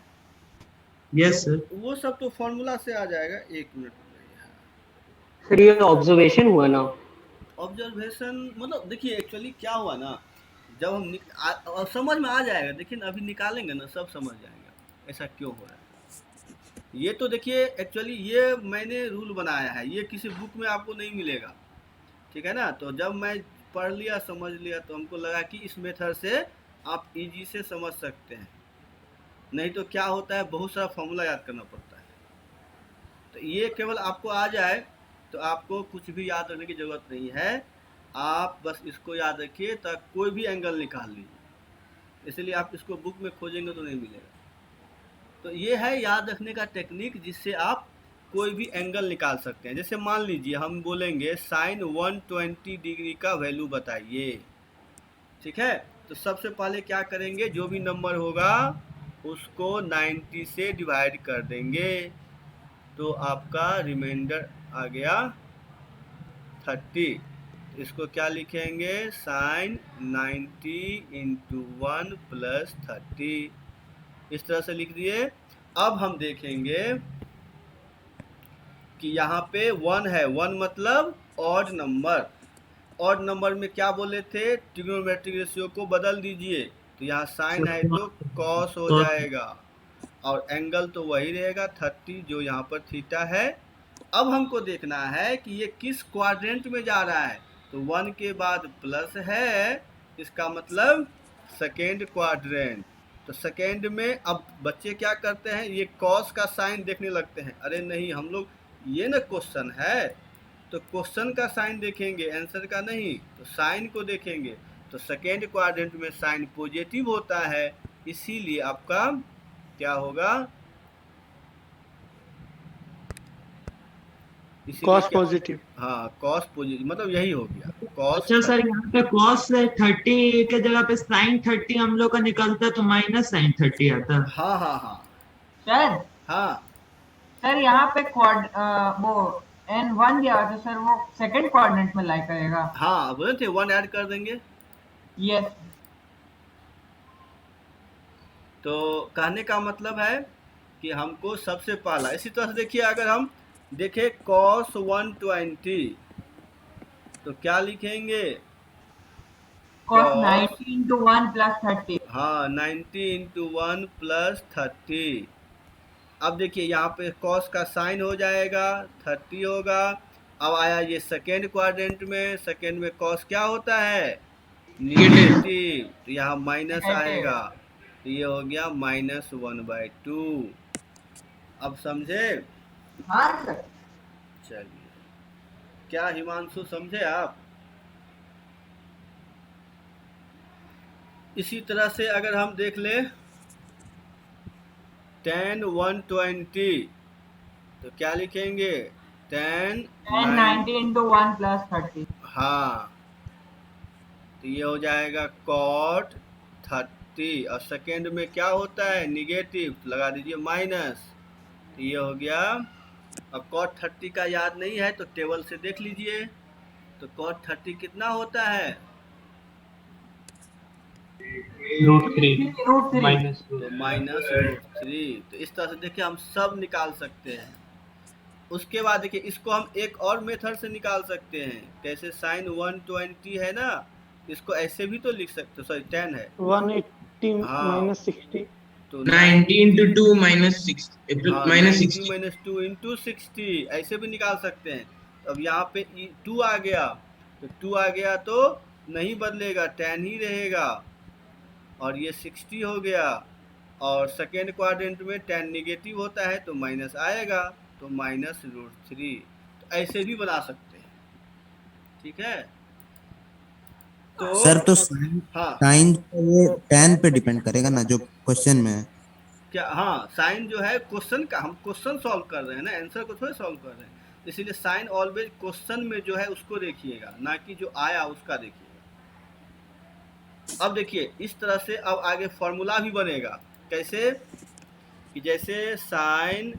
Yes sir. वो सब तो फॉर्मूला से आ जाएगा। एक मिनट। सर ये ऑब्जर्वेशन हुआ ना। ऑब्जर्वेशन मतलब देखिए एक्चुअली क्या हुआ ना, जब हम और समझ में आ जाएगा, देखिए ना अभी निकालेंगे ना सब समझ जाएगा ऐसा क्यों हो रहा है। ये तो देखिए एक्चुअली ये मैंने रूल बनाया है, ये किसी बुक में आपको नहीं मिलेगा, ठीक है ना। तो जब मैं पढ़ लिया समझ लिया तो हमको लगा कि इस मेथड से आप इजी से समझ सकते हैं, नहीं तो क्या होता है बहुत सारा फॉर्मूला याद करना पड़ता है। तो ये केवल आपको आ जाए तो आपको कुछ भी याद रखने की ज़रूरत नहीं है, आप बस इसको याद रखिए तब कोई भी एंगल निकाल लीजिए, इसलिए आप इसको बुक में खोजेंगे तो नहीं मिलेगा। तो ये है याद रखने का टेक्निक जिससे आप कोई भी एंगल निकाल सकते हैं। जैसे मान लीजिए हम बोलेंगे साइन 120 डिग्री का वैल्यू बताइए, ठीक है। तो सबसे पहले क्या करेंगे, जो भी नंबर होगा उसको 90 से डिवाइड कर देंगे, तो आपका रिमाइंडर आ गया 30। इसको क्या लिखेंगे, साइन 90 इंटू 1 प्लस 30, इस तरह से लिख दिए। अब हम देखेंगे कि यहाँ पे 1 है, 1 मतलब ऑड नंबर। ऑड नंबर में क्या बोले थे, ट्रिग्नोमेट्रिक रेशियो को बदल दीजिए, तो यहाँ साइन है तो कॉस हो जाएगा, और एंगल तो वही रहेगा 30 जो यहाँ पर थीटा है। अब हमको देखना है कि ये किस क्वाड्रेंट में जा रहा है, तो 1 के बाद प्लस है, इसका मतलब सेकेंड क्वाड्रेंट। तो सेकेंड में अब बच्चे क्या करते हैं, ये कॉस का साइन देखने लगते हैं, अरे नहीं हम लोग ये ना क्वेश्चन है तो क्वेश्चन का साइन देखेंगे आंसर का नहीं, तो साइन को देखेंगे। तो सेकेंड क्वाड्रेंट में साइन पॉजिटिव होता है, इसीलिए आपका क्या होगा, कॉस पॉजिटिव। हाँ कॉस पॉजिटिव मतलब यही हो गया कॉस। अच्छा सर यहाँ पे कॉस 30 के जगह पे साइन 30 हम लोग का निकलता तो माइनस साइन 30 आता। हाँ हाँ हाँ सर हाँ सर यहाँ पे वो n1 दिया हुआ, तो सर वो सेकंड क्वाड्रेंट में लाई करेगा। हाँ बोले थे 1 ऐड कर देंगे। यस। तो कहने का मतलब है कि हमको सबसे पहला, इसी तरह से देखिए अगर हम देखें cos 120 तो क्या लिखेंगे, cos 90 इंटू 1 प्लस 30। हाँ 90 इंटू 1 प्लस 30। अब देखिए यहाँ पे cos का साइन हो जाएगा 30 होगा। अब आया ये सेकेंड क्वाड्रेंट में, सेकेंड में cos क्या होता है, निगेटिव, तो यहाँ माइनस आएगा, तो ये हो गया -1/2। अब समझे? हाँ सर। चलिए, क्या हिमांशु समझे आप? इसी तरह से अगर हम देख ले tan 120 तो क्या लिखेंगे, tan 90 इंटू 1 प्लस 30। हाँ तो ये हो जाएगा cot 30, और सेकेंड में क्या होता है निगेटिव, तो लगा दीजिए माइनस, तो ये हो गया। अब cot 30 का याद नहीं है तो टेबल से देख लीजिए, तो cot 30 कितना होता है, √3 माइनस √3। तो इस तरह से देखिए हम सब निकाल सकते हैं। उसके बाद देखिए इसको हम एक और मेथड से निकाल सकते हैं, कैसे साइन 120 है ना, इसको ऐसे भी तो लिख सकते, सॉरी 10 है 180 हाँ। माइनस 60 तो 90 into 2 minus 6 minus 60 -2 इंटू 60 ऐसे भी निकाल सकते हैं। तो अब यहाँ पे 2 आ गया, तो 2 आ गया तो नहीं बदलेगा 10 ही रहेगा, और ये 60 हो गया, और सेकेंड क्वाड्रेंट में 10 निगेटिव होता है तो माइनस आएगा, तो -√3। तो ऐसे भी बना सकते हैं, ठीक है। तो सर तो हाँ साइन ये 10 पे डिपेंड करेगा ना जो क्वेश्चन में है। क्या, हाँ साइन जो है क्वेश्चन का, हम क्वेश्चन सॉल्व कर रहे हैं ना, आंसर को थोड़े सॉल्व कर रहे हैं, इसीलिए साइन ऑलवेज क्वेश्चन में जो है उसको देखिएगा, ना कि जो आया उसका देखिएगा। अब देखिए इस तरह से अब आगे फॉर्मूला भी बनेगा, कैसे कि जैसे साइन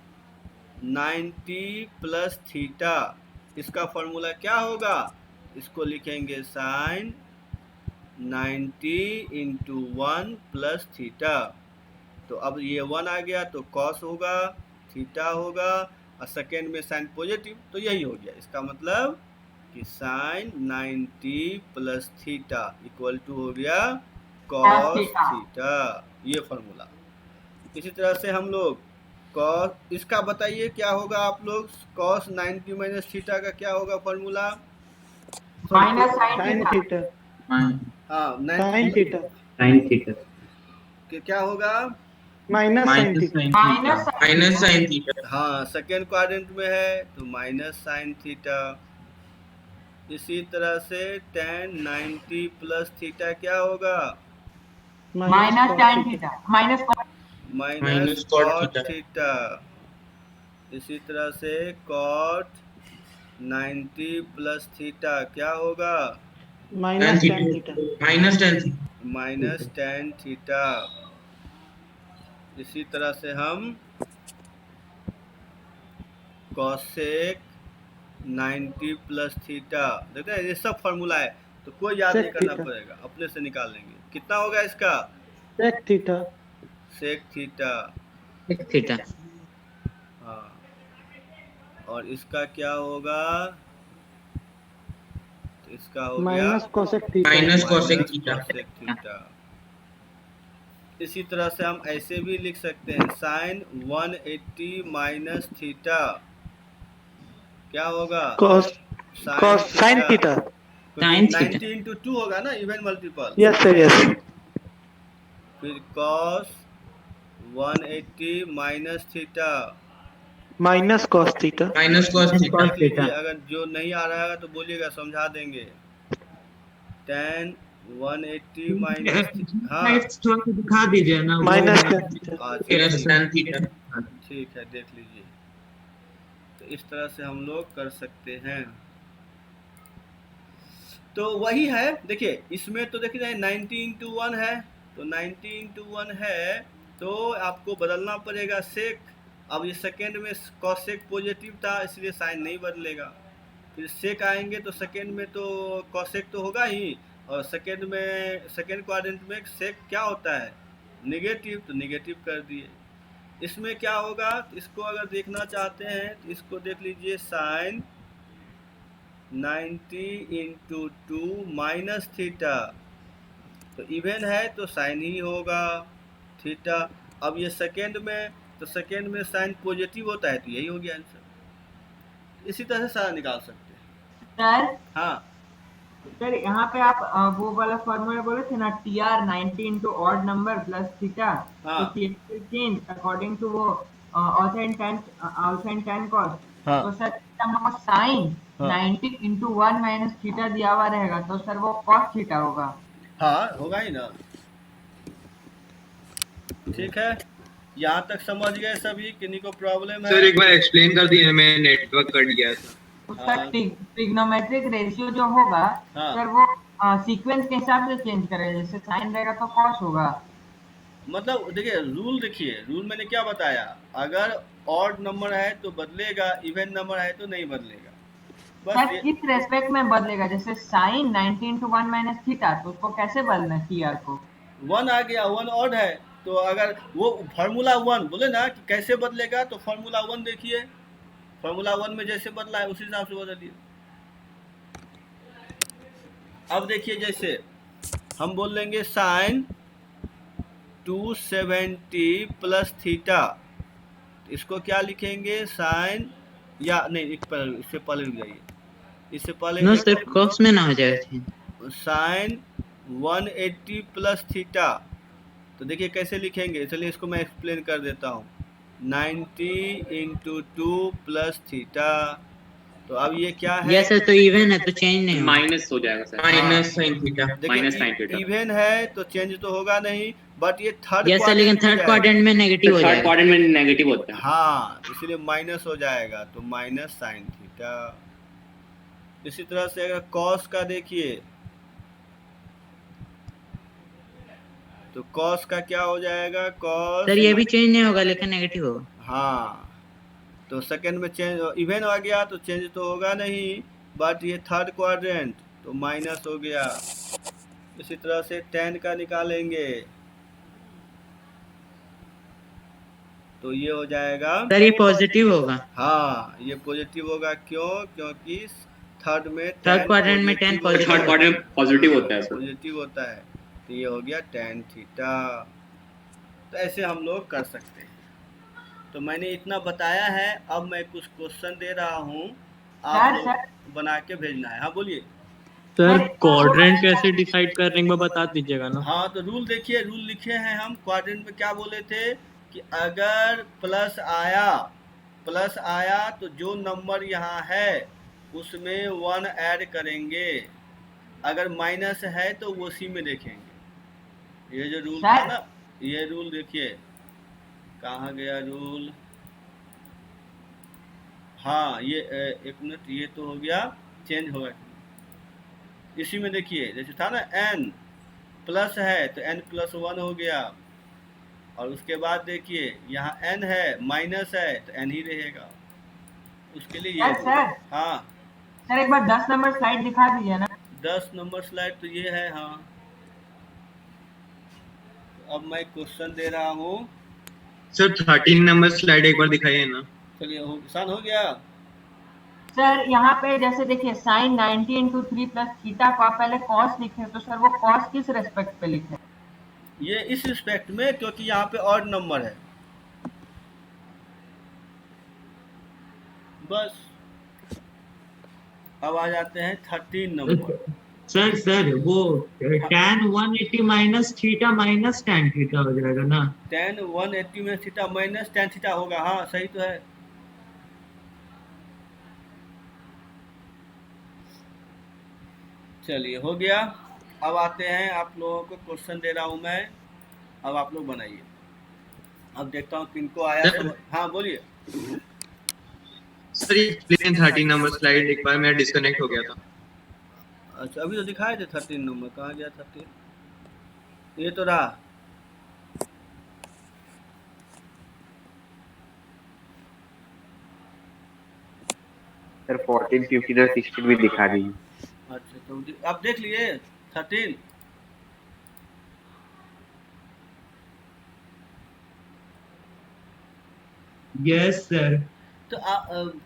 90 प्लस थीटा, इसका फॉर्मूला क्या होगा, इसको लिखेंगे साइन 90 इंटू 1 प्लस थीटा। तो अब ये 1 आ गया तो कॉस होगा, थीटा होगा, और सेकेंड में साइन पॉजिटिव, तो यही हो गया। इसका मतलब कि sine 90 plus theta equal to हो गया Cos कॉस थीटा। थीटा, ये फॉर्मूला। इसी तरह से हम लोग कॉस, इसका बताइए क्या होगा आप लोग, कॉस 90 माइनस थीटा का क्या होगा formula? Minus sine sine theta. Theta हाँ साइन थीटा साइन थीटा क्या होगा? Minus sine theta minus sine theta. हाँ, सेकेंड क्वाड्रेंट में है तो माइनस साइन थीटा। इसी तरह से tan 90 प्लस थीटा क्या होगा? Minus tan theta minus minus cot cot theta. Theta. इसी तरह से कॉट 90 प्लस थीटा क्या होगा? Minus tan theta minus tan. Minus tan theta. इसी तरह से हम कॉसेक 90 प्लस थीटा, देखते हैं ये सब फॉर्मूला है तो कोई याद नहीं Sec करना थीटा। पड़ेगा, अपने से निकाल लेंगे। कितना होगा इसका? Sec theta sec theta. Theta हाँ, और इसका क्या होगा? तो इसका हो गया minus cosec theta minus cosec minus theta. Cosec theta. इसी तरह से हम ऐसे भी लिख सकते हैं साइन 180 माइनस थीटा क्या होगा? cos sin theta Sin theta। 90 into 2 होगा ना, even multiple. Yes sir yes फिर cos 180 minus theta. Minus cos theta minus cos theta. देख लीजिए, अगर जो नहीं आ रहा है तो बोलिएगा, समझा देंगे। tan 180 माइनस हाँ नेक्स्ट थोड़ा सा दिखा दीजिए ना वो माइनस मैं- tan थीटा अच्छा, tan थीटा। ठीक है, देख लीजिए। तो इस तरह से हम लोग कर सकते हैं। तो वही है, देखिए इसमें तो देखिए 90 इंटू 1 है, तो 90 इंटू 1 है तो आपको बदलना पड़ेगा सेक। अब ये सेकेंड में कॉसेक पॉजिटिव था इसलिए साइन नहीं बदलेगा। फिर सेक आएंगे तो सेकेंड में तो कॉसेक तो होगा ही, और सेकेंड में सेकेंड क्वाड्रेंट में सेक क्या होता है? नेगेटिव, तो नेगेटिव कर दिए। इसमें क्या होगा, इसको अगर देखना चाहते हैं तो इसको देख लीजिए, साइन 90 इंटू 2 माइनस थीटा, तो इवन है तो साइन ही होगा थीटा। अब ये सेकेंड में, तो सेकेंड में साइन पॉजिटिव होता है तो यही हो गया आंसर। इसी तरह से सारा निकाल सकते हैं। सर हाँ सर यहाँ पे आप वो वाला फॉर्मूला बोले थे ना, TR 90 into odd number plus theta, हाँ। तो TR चेंज अकॉर्डिंग टू वो also in tan cos। हाँ। तो सर नंबर साइन हाँ। 90 इंटू 1 माइनस थीटा दिया हुआ रहेगा तो सर वो cos थीटा होगा। हाँ, होगा ही ना। ठीक है, यहाँ तक समझ गए सभी? किन्हीं को प्रॉब्लम है? सर एक बार एक्सप्लेन कर दिए, मैं नेटवर्क कट गया था। उसका हाँ। ट्रिग्नोमेट्रिक रेशियो जो होगा हाँ। सर वो सीक्वेंस के हिसाब से चेंज करेगा, जैसे साइन रहेगा तो cos होगा। मतलब देखिए रूल, देखिए रूल मैंने क्या बताया, अगर ऑड नंबर है तो बदलेगा, इवन नंबर है तो नहीं बदलेगा। बस सर ये किस रेस्पेक्ट में बदलेगा, जैसे साइन 90 इंटू 1 माइनस थीटा, तो उसको कैसे बदलना है TR को? 1 आ गया, 1 ऑड है तो अगर वो फार्मूला 1 बोले ना कि कैसे बदलेगा, तो फार्मूला 1 देखिए, फार्मूला 1 में जैसे बदला है उसी हिसाब से बदलिए। अब देखिए जैसे हम बोल लेंगे साइन 270 प्लस थीटा, इसको क्या लिखेंगे, साइन, या नहीं इससे पहले रुक जाइए, इससे पहले नो सर कॉस में ना हो जाए। साइन 180 प्लस थीटा, तो देखिए कैसे लिखेंगे, चलिए इसको मैं एक्सप्लेन कर देता हूँ। 90 इंटू 2 प्लस थीटा, तो अब ये क्या है? यस सर, तो इवन है तो चेंज नहीं होगा। माइनस हो जाएगा sir. Minus sine theta. Minus sin theta. देखिए इवन है तो चेंज तो होगा नहीं, बट ये थर्ड यस सर, लेकिन थर्ड क्वाड्रेंट में नेगेटिव हो थर्ड जाएगा। क्वाड्रेंट में नेगेटिव होता है। हाँ, इसलिए माइनस हो जाएगा, तो माइनस साइन थीटा। इसी तरह से अगर कॉस का देखिए तो कॉस का क्या हो जाएगा, कॉस, सर ये भी चेंज नहीं होगा लेकिन नेगेटिव होगा। हाँ, तो सेकंड में चेंज इवन आ गया तो चेंज तो होगा नहीं, बट ये थर्ड क्वाड्रेंट तो माइनस हो गया। इसी तरह से tan का निकालेंगे तो ये हो जाएगा, सर ये पॉजिटिव होगा। हाँ ये पॉजिटिव होगा, क्यों? क्योंकि थर्ड में थर्ड क्वाड्रेंट में 10 पॉजिटिव थर्ड क्वाड्रेंट पॉजिटिव होता है सर। पॉजिटिव होता है, तो ये हो गया tan थीटा। तो ऐसे हम लोग कर सकते हैं। तो मैंने इतना बताया है, अब मैं कुछ क्वेश्चन दे रहा हूँ, आप लोग बना के भेजना है। हाँ बोलिए सर क्वाड्रेंट कैसे डिसाइड करने में बता दीजिएगा ना। हाँ, तो रूल देखिए, रूल लिखे हैं हम क्वाड्रेंट में। क्या बोले थे कि अगर प्लस आया तो जो नंबर यहाँ है उसमें 1 ऐड करेंगे, अगर माइनस है तो वो उसी में देखेंगे। ये जो रूल था ना, ये रूल देखिए कहाँ गया रूल। हाँ, ये एक मिनट, ये तो हो गया, चेंज हो गया। इसी में देखिए जैसे था ना n प्लस है तो n+1 हो गया, और उसके बाद देखिए यहाँ n है माइनस है तो n ही रहेगा, उसके लिए ये सर हाँ सर एक बार 10 नंबर स्लाइड दिखा दीजिए ना। 10 नंबर स्लाइड तो ये है। हाँ, अब मैं क्वेश्चन दे रहा हूँ सर 13 नंबर स्लाइड एक बार दिखाइए ना। चलिए, आसान हो गया। सर यहाँ पे जैसे देखिए साइन 90 इंटू 3 प्लस थीटा को आप पहले कॉस लिखे, तो सर वो कॉस किस रेस्पेक्ट पे लिखे? ये इस रिस्पेक्ट में, क्योंकि यहाँ पे ऑड नंबर है, बस। अब आ जाते हैं 13 नंबर। सर वो tan 180 minus theta minus tan theta हो जाएगा ना। tan 180 में थीटा माइनस tan थीटा होगा। हाँ सही तो है। चलिए हो गया। अब आते हैं, आप लोगों को क्वेश्चन दे रहा हूँ मैं, अब आप लोग बनाइए। अब देखता हूँ किनको आया। हाँ बोलिए सर ये प्लेन 13 नंबर स्लाइड एक बार मेरा डिस्कनेक्ट हो गया था। अच्छा, अभी तो दिखाए थे 13 नंबर, कहाँ गया 13? ये तो रहा। सर 14, 15 और 16 भी दिखा दीजिए। अच्छा, तो आप देख लिए 13। Yes sir. तो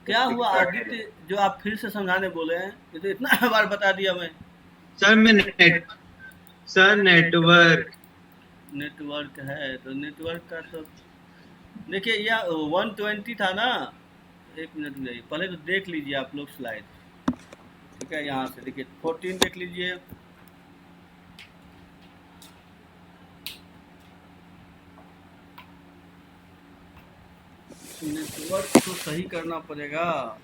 क्या हुआ आदित्य, जो आप फिर से समझाने बोले हैं? ये तो इतना बार बता दिया मैं। सर मैं नेटवर्क है, तो नेटवर्क का तो देखिए, यह 120 था ना। एक मिनट में, पहले तो देख लीजिए आप लोग स्लाइड, ठीक है? यहाँ से देखिए 14 देख लीजिए। नेटवर्क तो सही करना पड़ेगा,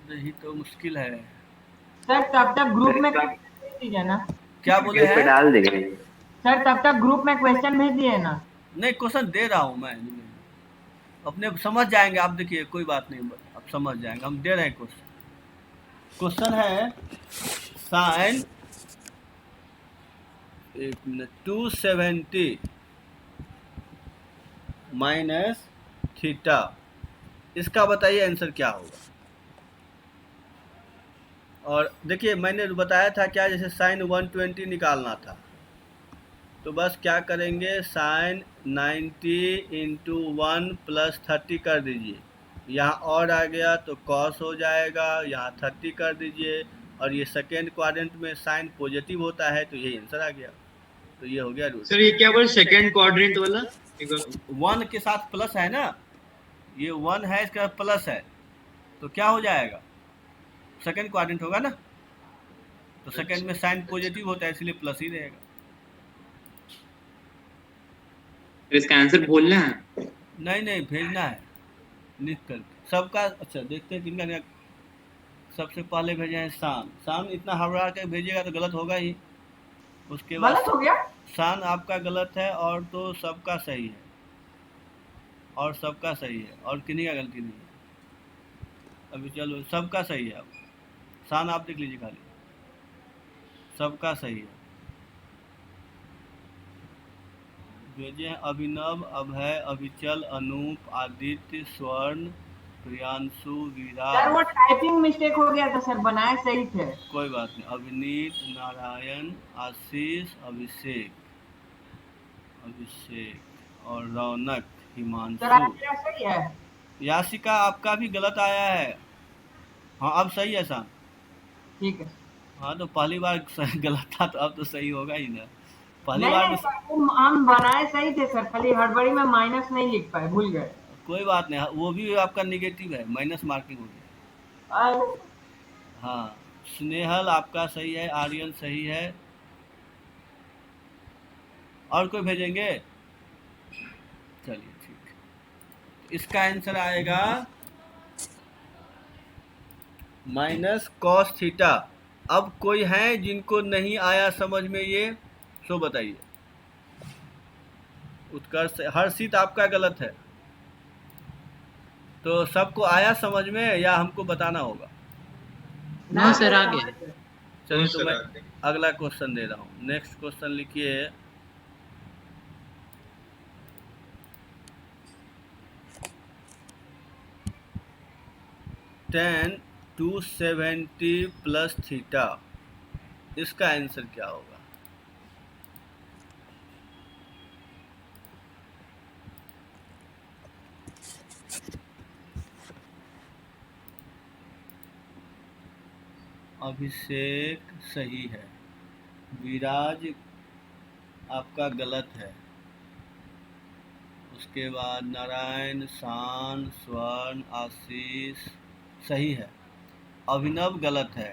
यही तो मुश्किल है। सर तब तक ग्रुप में भेज दीजिए ना। क्या बोले हैं? डाल देंगे सर तब तक ग्रुप में क्वेश्चन भेज दिए ना। नहीं, क्वेश्चन दे रहा हूँ मैं, अपने समझ जाएंगे आप। देखिए कोई बात नहीं, आप समझ जाएंगे, हम दे रहे हैं क्वेश्चन है साइन 270 माइनस थीटा, इसका बताइए आंसर क्या होगा। और देखिए मैंने बताया था क्या, जैसे साइन 120 निकालना था, तो बस क्या करेंगे, साइन 90 इंटू 1 प्लस 30 कर दीजिए। यहाँ और आ गया तो कॉस हो जाएगा, यहाँ 30 कर दीजिए, और ये सेकेंड क्वाड्रेंट में साइन पॉजिटिव होता है, तो यही आंसर आ गया। तो ये हो गया रूल। सर ये क्या बोल सेकंड क्वाड्रेंट वाला 1 के साथ प्लस है ना, ये 1 है, इसके साथ प्लस है, तो क्या हो जाएगा, सेकेंड क्वाड्रेंट होगा ना। तो सेकेंड में साइन पॉजिटिव होता है, इसलिए प्लस ही रहेगा। इसका आंसर बोलना है? नहीं, भेजना है लिख कर सबका। अच्छा देखते हैं किनका। सबसे पहले भेजे हैं शान इतना हड़बड़ा के भेजिएगा तो गलत होगा ही। उसके बाद गलत हो गया, शान आपका गलत है, और तो सबका सही है, और सबका सही है, और किन्हीं का गलती नहीं है। अभी चलो सबका सही है। अब शान आप देख लीजिए, खाली सबका सही है। भेजे हैं अभिनव, अभय, अभिचल, अनूप, आदित्य, स्वर्ण, प्रियांशु, विराट। सर वो टाइपिंग मिस्टेक हो गया था सर, बनाए सही थे। कोई बात नहीं। अभिनीत, नारायण, आशीष, अभिषेक और रौनक, हिमांशु। सर आपका सही है। यासिका आपका भी गलत आया है। हाँ अब सही है शान। ठीक है। हाँ तो पहली बार गलत था तो अब तो सही होगा ही ना। पहली नहीं बार नहीं में सर, हम बनाए सही थे सर, खाली हड़बड़ी में माइनस नहीं लिख पाए, भूल गए। कोई बात नहीं, वो भी आपका निगेटिव है, माइनस मार्किंग हो गया। अरे, हाँ स्नेहल आपका सही है, आर्यन सही है। और कोई भेजेंगे? चलिए ठीक है, इसका आंसर आएगा माइनस कॉस थीटा। अब कोई है जिनको नहीं आया समझ में ये, सो बताइए। उत्कर्ष, हर्षित आपका गलत है, तो सबको आया समझ में या हमको बताना होगा? नो सर आ गया। चलिए तो मैं अगला क्वेश्चन दे रहा हूँ। नेक्स्ट क्वेश्चन लिखिए। tan 270 प्लस थीटा, इसका आंसर क्या होगा? अभिषेक सही है, विराज आपका गलत है, उसके बाद नारायण, शान, स्वर्ण, आशीष सही है, अभिनव गलत है,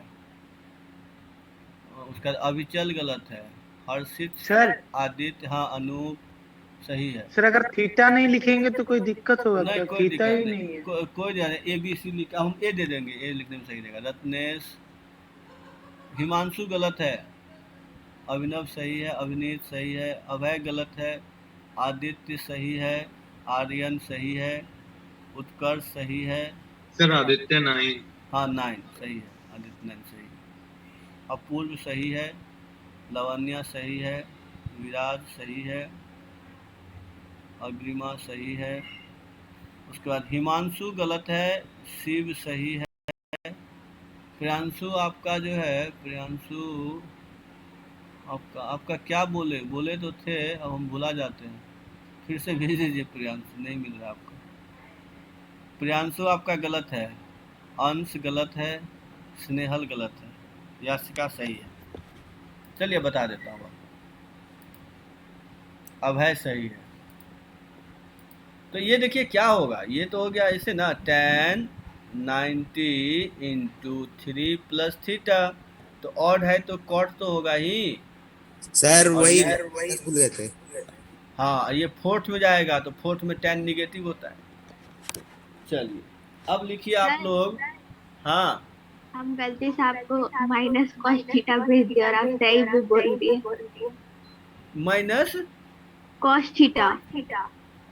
उसका अविचल गलत है, हर्षित सर आदित्य, हाँ अनूप सही है। सर अगर थीटा नहीं लिखेंगे तो कोई दिक्कत होगा नहीं क्या? कोई थीटा दिक्कत ही नहीं, नहीं है। कोई ध्यान नहीं, ए बी सी लिखा, हम ए दे देंगे, ए लिखने में सही रहेगा। रत्नेश, हिमांशु गलत है, अभिनव सही है, अभिनीत सही है, अभय गलत है, आदित्य सही है, आर्यन सही है, उत्कर्ष सही है। सर आदित्य 9। हाँ 9 सही है, आदित्य 9 सही है, अपूर्व सही है, लवन्या सही है, विराज सही है, अग्रिमा सही है, उसके बाद हिमांशु गलत है, शिव सही है, प्रियांशु आपका जो है, प्रियांशु आपका क्या बोले तो थे, अब हम भुला जाते हैं, फिर से भेज दीजिए। प्रियांशु नहीं मिल रहा आपका, प्रियांशु आपका गलत है, अंश गलत है, स्नेहल गलत है, याशिका सही है। चलिए बता देता हूँ, अभय सही है। तो ये देखिए क्या होगा, ये तो हो गया ऐसे ना, tan 90 इंटू 3 प्लस थीटा, तो ऑड है तो कॉट तो होगा ही सर वही भूल गए थे। हाँ ये फोर्थ में जाएगा, तो फोर्थ में tan निगेटिव होता है। चलिए अब लिखिए आप लोग। हाँ हम गलती से आपको माइनस कॉस थीटा भेज दिया और आप सही भी बोल दिए। माइनस कॉस थीटा,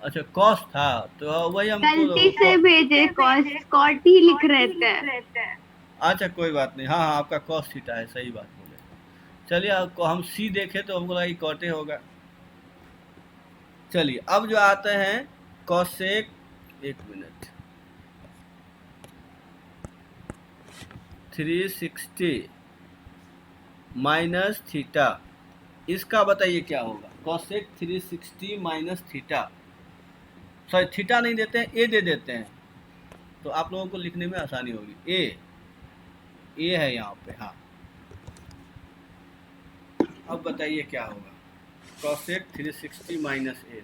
अच्छा कॉस था, तो वही हम गलती से भेजे, कॉस कॉट ही लिख रहे थे। अच्छा कोई बात नहीं, हाँ हाँ आपका कॉस थीटा है, सही बात बोले। चलिए आपको हम सी देखे तो हमको लगा कि कॉटे होगा। चलिए अब जो आते हैं कॉसेक, एक मिनट, 360 माइनस थीटा, इसका बताइए क्या होगा? Cosec 360 minus theta, sorry theta नहीं देते हैं, ए दे देते हैं, तो आप लोगों को लिखने में आसानी होगी। ए है यहाँ पे, हाँ। अब बताइए क्या होगा? कॉसेक 360 माइनस ए,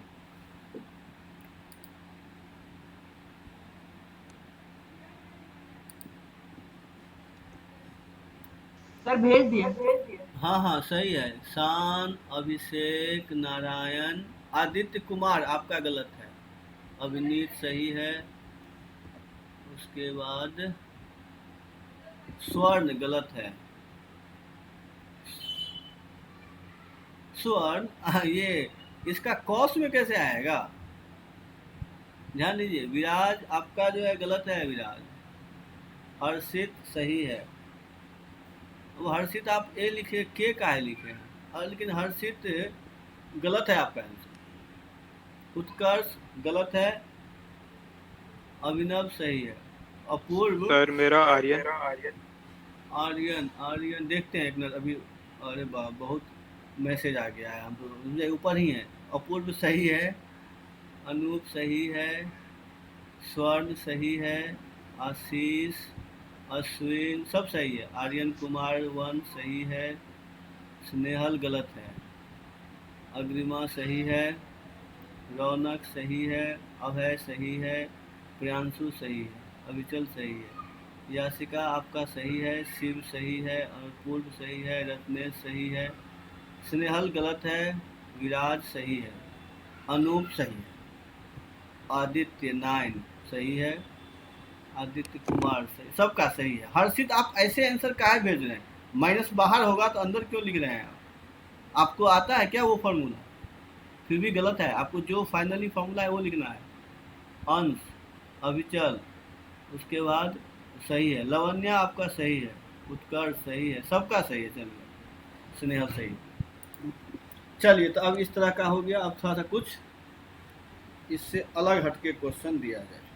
सर भेज दिया। हाँ हाँ सही है। शान, अभिषेक, नारायण, आदित्य कुमार आपका गलत है, अभिनीत सही है, उसके बाद स्वर्ण गलत है, स्वर्ण ये इसका कॉस में कैसे आएगा? ध्यान दीजिए। विराज आपका जो है गलत है, विराज। हर्षित सही है, वो हर्षित आप ए लिखे, के का है लिखे हैं, लेकिन हर्षित गलत है आपका आंसर। उत्कर्ष गलत है, अभिनव सही है, अपूर्व। सर मेरा आर्यन। आर्यन देखते हैं एक मिनट अभी, अरे वाह बहुत मैसेज आ गया है, हम तो ऊपर ही हैं। अपूर्व सही है, अनूप सही है, स्वर्ण सही है, आशीष अश्विन सब सही है, आर्यन कुमार 1 सही है, स्नेहल गलत है, अग्रिमा सही है, रौनक सही है, अभय सही है, प्रियांशु सही है, अविचल सही है, यासिका आपका सही है, शिव सही है, अपूर्व सही है, रत्नेश सही है, स्नेहल गलत है, विराज सही है, अनूप सही है, आदित्य 9 सही है, आदित्य कुमार सही, सबका सही है। हर्षित आप ऐसे आंसर काहे भेज रहे हैं? माइनस बाहर होगा तो अंदर क्यों लिख रहे हैं आप? आपको आता है क्या वो फार्मूला? फिर भी गलत है, आपको जो फाइनली फार्मूला है वो लिखना है। अंश, अविचल, उसके बाद सही है, लवन्या आपका सही है, उत्कर्ष सही है, सबका सही है। चलिए स्नेहल सही है। चलिए तो अब इस तरह का हो गया। अब थोड़ा सा कुछ इससे अलग हटके क्वेश्चन दिया जाए।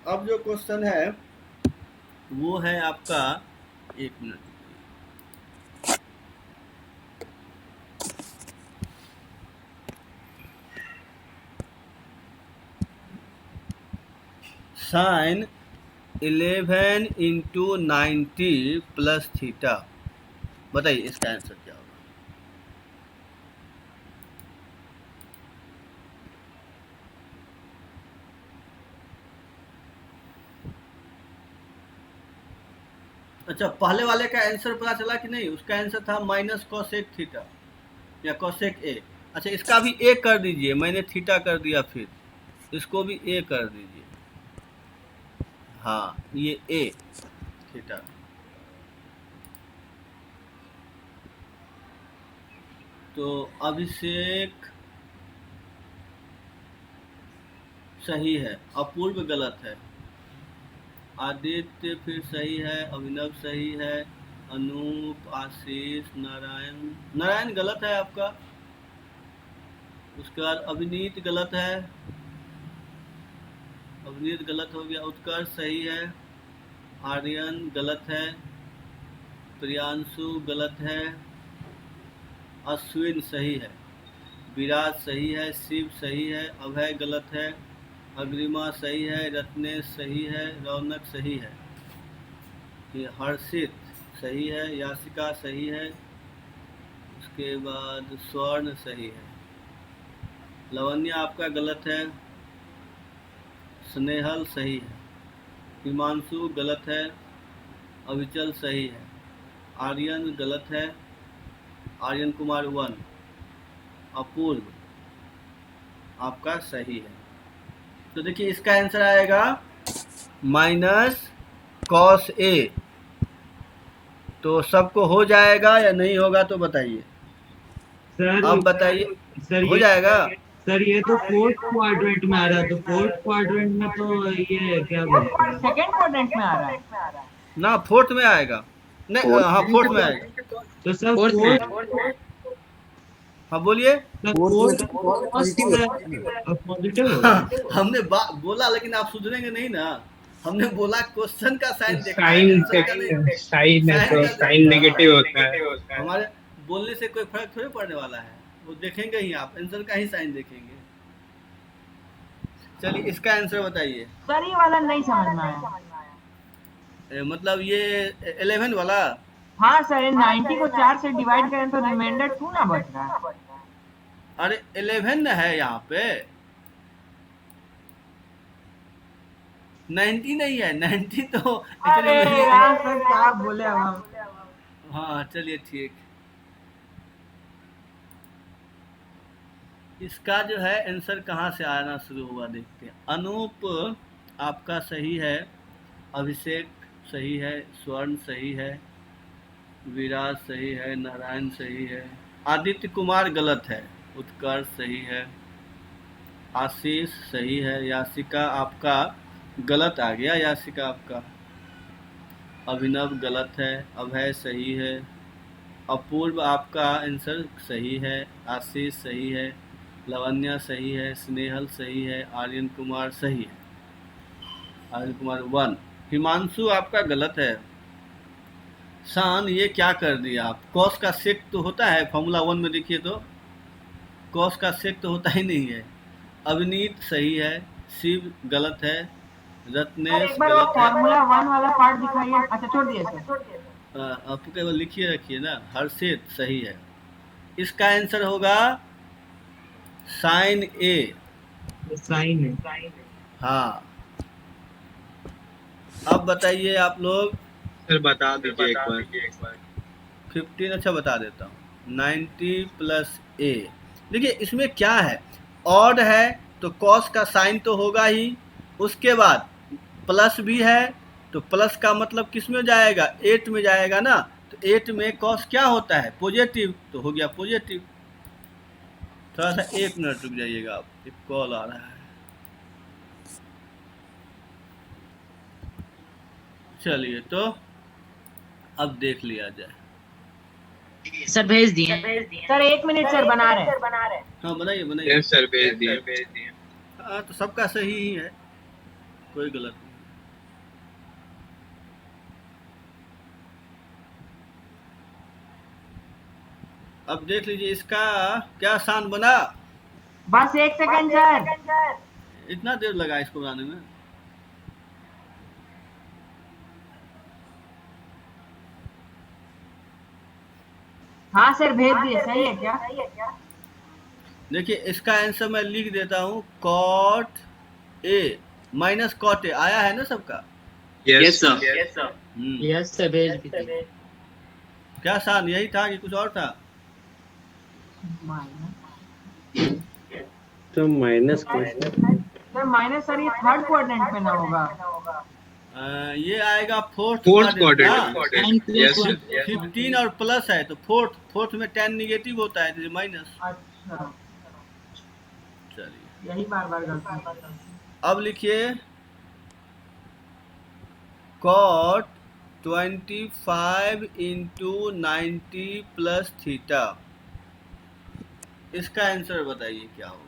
अब जो क्वेश्चन है वो है आपका, 1 minute, sine 11 into 90 plus theta, बताइए इसका आंसर क्या होगा? अच्छा, पहले वाले का आंसर पता चला कि नहीं? उसका आंसर था माइनस कोसेक थीटा या कोसेक ए। अच्छा, इसका भी ए कर दीजिए, मैंने थीटा कर दिया, फिर इसको भी ए कर दीजिए। हाँ, ये ए थीटा। तो अभिषेक सही है, अपूर्व गलत है, आदित्य फिर सही है, अभिनव सही है, अनूप, आशीष, नारायण गलत है आपका। उसके बाद अभिनीत गलत है, अभिनीत गलत हो गया। उत्कर्ष सही है, आर्यन गलत है, प्रियांशु गलत है, अश्विन सही है, विराज सही है, शिव सही है, अभय गलत है, अग्रिमा सही है, रत्नेश सही है, रौनक सही है, ये हर्षित सही है, यासिका सही है, उसके बाद स्वर्ण सही है, लवन्या आपका गलत है, स्नेहल सही है, हिमांशु गलत है, अविचल सही है, आर्यन गलत है, आर्यन कुमार 1, अपूर्व आपका सही है। तो देखिए इसका आंसर आएगा माइनस कॉस ए। तो सबको हो जाएगा या नहीं होगा तो बताइए। सर आप बताइए, सर हो जाएगा? सर ये तो फोर्थ क्वाड्रेंट में आ रहा है, तो फोर्थ क्वाड्रेंट में तो ये क्या बोलते हैं, सेकंड क्वाड्रेंट में आ रहा है ना, फोर्थ में आएगा। नहीं, हाँ फोर्थ में आएगा। तो सर फोर्थ, हाँ बोलिए। पॉजिटिव हमने बोला, लेकिन आप सुधरेंगे नहीं ना। हमने बोला क्वेश्चन का साइन साइन है तो साइन नेगेटिव होता है। हमारे बोलने से कोई फर्क थोड़ी पड़ने वाला है, वो देखेंगे ही, आप आंसर का ही साइन देखेंगे। चलिए इसका आंसर बताइए। सर ये वाला नहीं समझ में आया। मतलब ये 11 वाला? हाँ सर, 90 को 4 से डिवाइड करें तो रिमाइंडर 2 ना बच रहा है। अरे 11 है यहाँ पे, 90 नहीं है। 90 तो अरे यार सर क्या बोले अब हम। हाँ चलिए ठीक। इसका जो है आंसर कहाँ से आना शुरू हुआ देखते हैं। अनूप आपका सही है, अभिषेक सही है, स्वर्ण सही है, विराज सही है, नारायण सही है, आदित्य कुमार गलत है, उत्कर्ष सही है, आशीष सही है, यासिका आपका गलत आ गया, यासिका आपका, अभिनव गलत है, अभय सही है, अपूर्व आपका आंसर सही है, आशीष सही है, लवन्या सही है, स्नेहल सही है, आर्यन कुमार सही है, आर्यन कुमार 1, हिमांशु आपका गलत है। शान ये क्या कर दिया आप? कॉस का सेक तो होता है फॉर्मूला 1 में, देखिए तो कॉस का सेक तो होता ही नहीं है। अविनीत सही है, शिव गलत है, सर रत्नेश एक बार वो गलत है। फॉर्मूला 1 वाला पार्ट दिखाइए। अच्छा छोड़ दिए सर। आपको केवल लिखिए रखिए ना। हर्षित सही है। इसका आंसर होगा साइन ए। साइन है। हाँ, अब बताइए आप लोग। सर बता दीजिए एक बार। 15 अच्छा बता देता हूँ। 90 प्लस ए। देखिए इसमें क्या है, ऑड है तो कॉस का साइन तो होगा ही, उसके बाद प्लस भी है तो प्लस का मतलब किस में जाएगा, 8 में जाएगा ना। तो 8 में कॉस क्या होता है, पॉजिटिव, तो हो गया पॉजिटिव। थोड़ा सा 1 मिनट रुक जाइएगा आप, एक कॉल आ रहा है। चलिए तो अब देख लिया जाए। सर भेज दिए। सर 1 मिनट सर, बना रहे हैं। हाँ बनाइए बनाइए। यस सर भेज दिए। हाँ तो सबका सही ही है, कोई गलत नहीं। अब देख लीजिए इसका क्या आसान बना। बस 1 सेकंड सर। इतना देर लगा इसको बनाने में। हाँ सर भेज दिए। सही है क्या? देखिए इसका आंसर मैं लिख देता हूँ, cot A minus cot A. आया है ना सबका? Yes sir. यस सर भेज दीजिए। क्या आसान यही था कि कुछ और था? तो माइनस सर माइनस सर ये थर्ड क्वाड्रेंट में ना होगा। ये आएगा फोर्थ क्वाड्रेंट। Yes sir. 15 और प्लस है तो फोर्थ में 10 निगेटिव होता है तो माइनस। अच्छा चलिए यही बार बार गलती। अब लिखिए कॉट 25 इंटू 90 प्लस थीटा। इसका आंसर बताइए क्या होगा।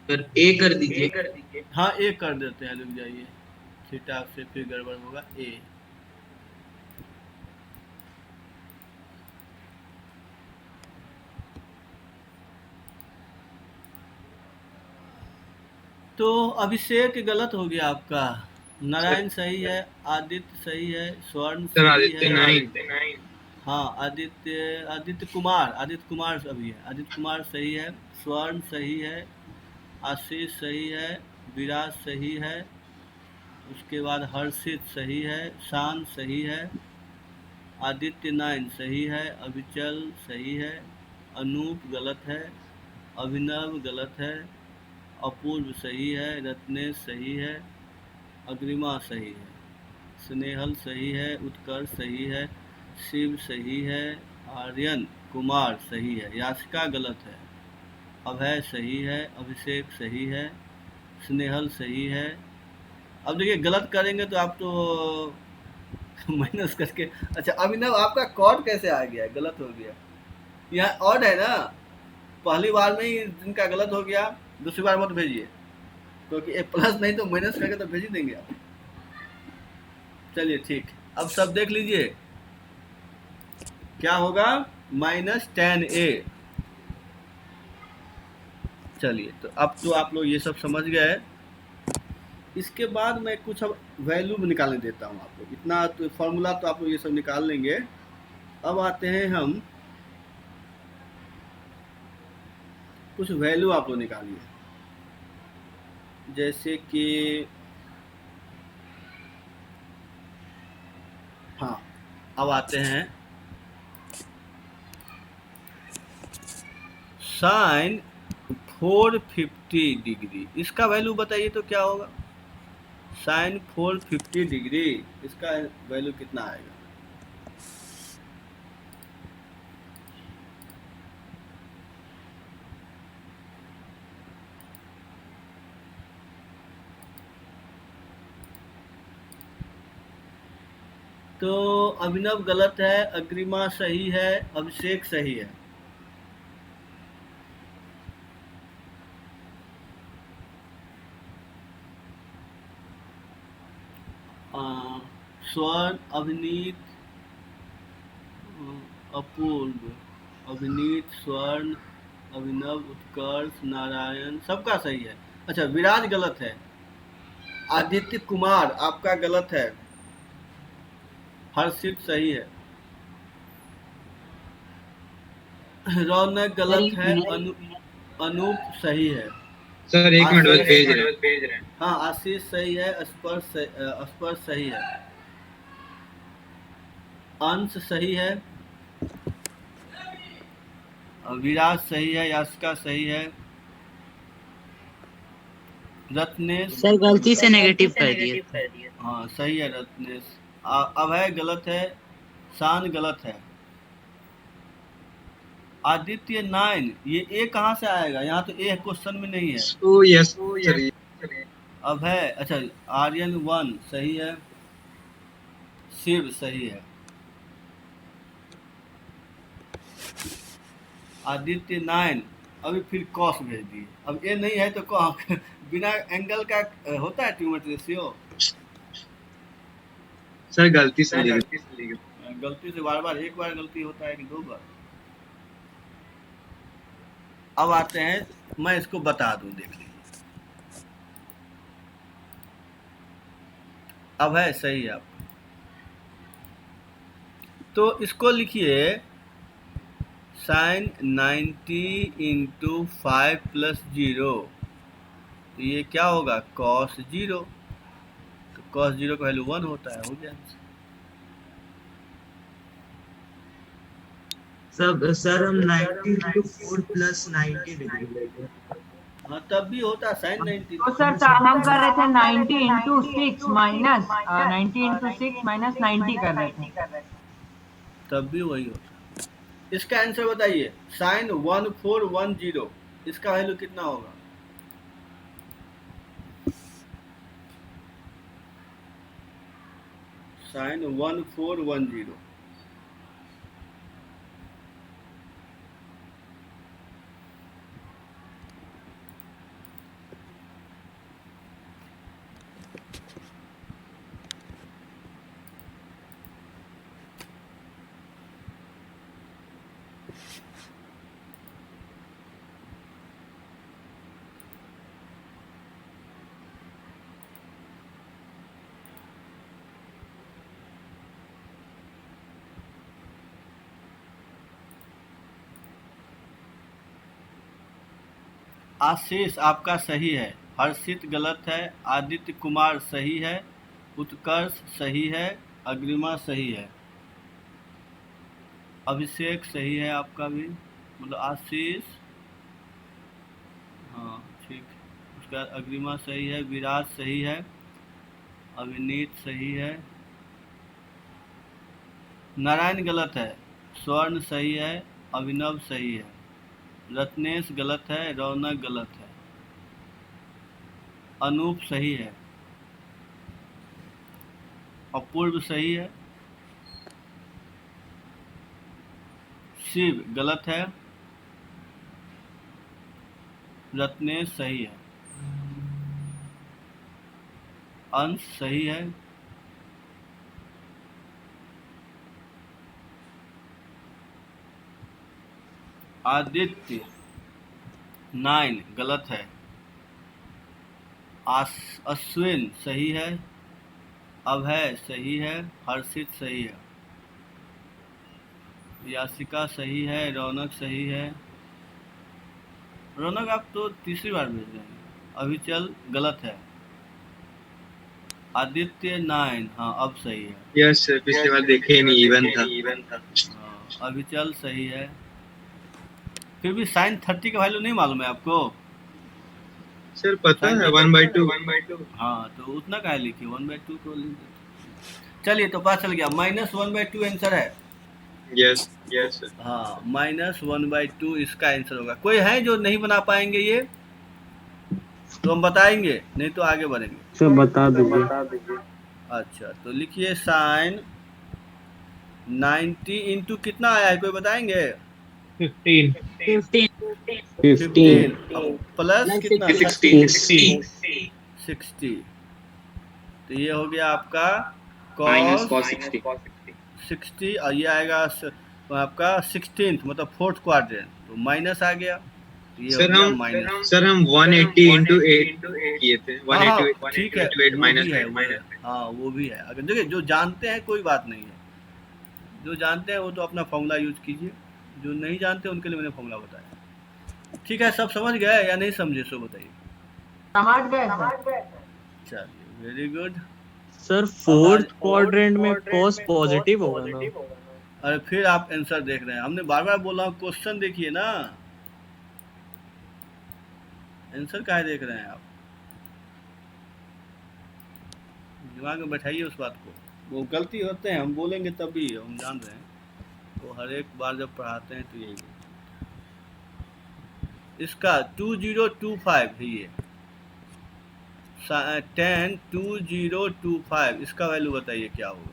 सर ए कर दीजिए। हाँ ए कर देते हैं, रुक जाइए, थीटा से फिर गड़बड़ होगा। ए तो अभिषेक गलत हो गया आपका, नारायण सही है, आदित्य सही है, स्वर्ण सर सही आदित्य है। 9। हाँ आदित्य कुमार अभी है। आदित्य कुमार सही है, स्वर्ण सही है, आशीष सही है, विराज सही है, उसके बाद हर्षित सही है, शान सही है, आदित्य 9 सही है, अभिचल सही है, अनूप गलत है, अभिनव गलत है, अपूर्व सही है, रत्नेश सही है, अग्रिमा सही है, स्नेहल सही है, उत्कर्ष सही है, शिव सही है, आर्यन कुमार सही है, याचिका गलत है, अभय सही है, अभिषेक सही है, स्नेहल सही है। अब देखिए गलत करेंगे तो आप तो माइनस करके। अच्छा अभिनव आपका कॉर्ड कैसे आ गया, गलत हो गया। यहाँ ऑड है ना, पहली बार में ही जिनका गलत हो गया दूसरी बार मत भेजिए, क्योंकि एक प्लस नहीं तो माइनस करके तो भेज ही देंगे आप। चलिए ठीक, अब सब देख लीजिए क्या होगा, -10a। चलिए तो अब तो आप लोग ये सब समझ गए। इसके बाद मैं कुछ अब वैल्यू निकालने देता हूँ आप लोग। इतना तो फॉर्मूला तो आप लोग ये सब निकाल लेंगे। अब आते हैं हम, कुछ वैल्यू आप लोग निकालिए। जैसे कि हाँ, अब आते हैं साइन 450 डिग्री। इसका वैल्यू बताइए तो क्या होगा। साइन 450 डिग्री, इसका वैल्यू कितना आएगा। तो अभिनव गलत है, अग्रिमा सही है, अभिषेक सही है। स्वर्ण, अभिनीत, अपूर्व, अभिनीत, स्वर्ण, अभिनव, उत्कर्ष, नारायण, सबका सही है। अच्छा, विराज गलत है। आदित्य कुमार आपका गलत है। हर्षित सही है। रौनक गलत है। अनूप सही है। सर एक मिनट बस भेज रहे हैं। हाँ, आशीष सही है। स्पर्श सही है। अंश सही है। विराज सही है। यास्का सही है। रत्नेश सर गलती से नेगेटिव कर दिए। हाँ सही है रत्नेश। अभय गलत है। शान गलत है। आदित्य 9, ये ए कहाँ से आएगा? यहाँ तो ए क्वेश्चन में नहीं है। ओ यस सर। अभय, अच्छा आर्यन 1 सही है। शिव सही है। आदित्य 9, अभी फिर कॉस भेज दिए। अब ए नहीं है तो बिना एंगल का होता है ट्यूमर रेशियो। सर गलती से बार बार, एक बार गलती होता है कि 2 बार? अब आते हैं, मैं इसको बता दूं, देख लीजिए। अब है सही है आपका। तो इसको लिखिए sin 90 इंटू 5 प्लस 0, तो ये क्या होगा? cos 0। तो cos 0 का वैल्यू 1 होता है। हो गया सर हम 90 into 4 plus 90 डिग्री लेंगे। हाँ तब भी होता है sin 90। तो सर हम कर रहे थे 90 इंटू 6 माइनस 90 इंटू 6 माइनस 90 कर रहे थे। तब भी वही होता है। इसका आंसर बताइए। sin 1410, इसका वैल्यू कितना होगा? sin 1410 आशीष आपका सही है। हर्षित गलत है। आदित्य कुमार सही है। उत्कर्ष सही है। अग्रिमा सही है। अभिषेक सही है आपका भी, मतलब आशीष, हाँ ठीक। उसका अग्रिमा सही है। विराज सही है। अभिनीत सही है। नारायण गलत है। स्वर्ण सही है। अभिनव सही है। रत्नेश गलत है। रौनक गलत है। अनूप सही है। अपूर्व सही है। शिव गलत है। रत्नेश सही है। अंश सही है। आदित्य 9 गलत है। अश्विन सही है। अभय सही है। हर्षित सही है। यासिका सही है। रौनक सही है। रौनक आप तो तीसरी बार भेज रहे हैं। अभिचल गलत है। आदित्य 9, हाँ अब सही है। यस सर, पिछली बार देखे ही नहीं, इवन था। अभिचल सही है। फिर भी sin 30 का वैल्यू नहीं मालूम है आपको? सर पता है 1/2। हाँ तो उतना का लिखिए, 1/2 को लिख देते। चलिए तो पता चल गया, -1/2 आंसर है। Yes sir. हाँ -1/2 इसका आंसर होगा। कोई है जो नहीं बना पाएंगे ये? तो हम बताएंगे, नहीं तो आगे बढ़ेंगे। सर बता दीजिए। अच्छा तो लिखिए sin 90 इंटू कितना आया है, कोई बताएंगे? 15 प्लस कितना? 60। 60। तो ये हो गया आपका cos 60 और ये आएगा आपका 16th मतलब 4th क्वाड्रेंट, तो माइनस आ गया, तो ये हो गया माइनस। सर हम 180 into 8 किए थे, 180 ठीक है, 8 माइनस। हाँ वो भी है। अगर देखिए जो जानते हैं कोई बात नहीं है, जो जानते हैं वो तो अपना फॉर्मूला यूज कीजिए, जो नहीं जानते उनके लिए मैंने फॉर्मूला बताया। ठीक है, सब समझ गए या नहीं समझे सो बताइए। समझ गए। चलिए very good. Sir 4th quadrant में cos पॉजिटिव होगा ना? अरे फिर आप आंसर देख रहे हैं, हमने बार बार बोला क्वेश्चन देखिए ना, आंसर काहे देख रहे हैं आप? दिमाग में बैठाइए उस बात को। वो गलती होते हैं, हम बोलेंगे तभी, हम जान रहे हैं, तो हर एक बार जब पढ़ाते हैं तो यही इसका 2025 है ये, tan 2025 इसका वैल्यू बताइए क्या होगा?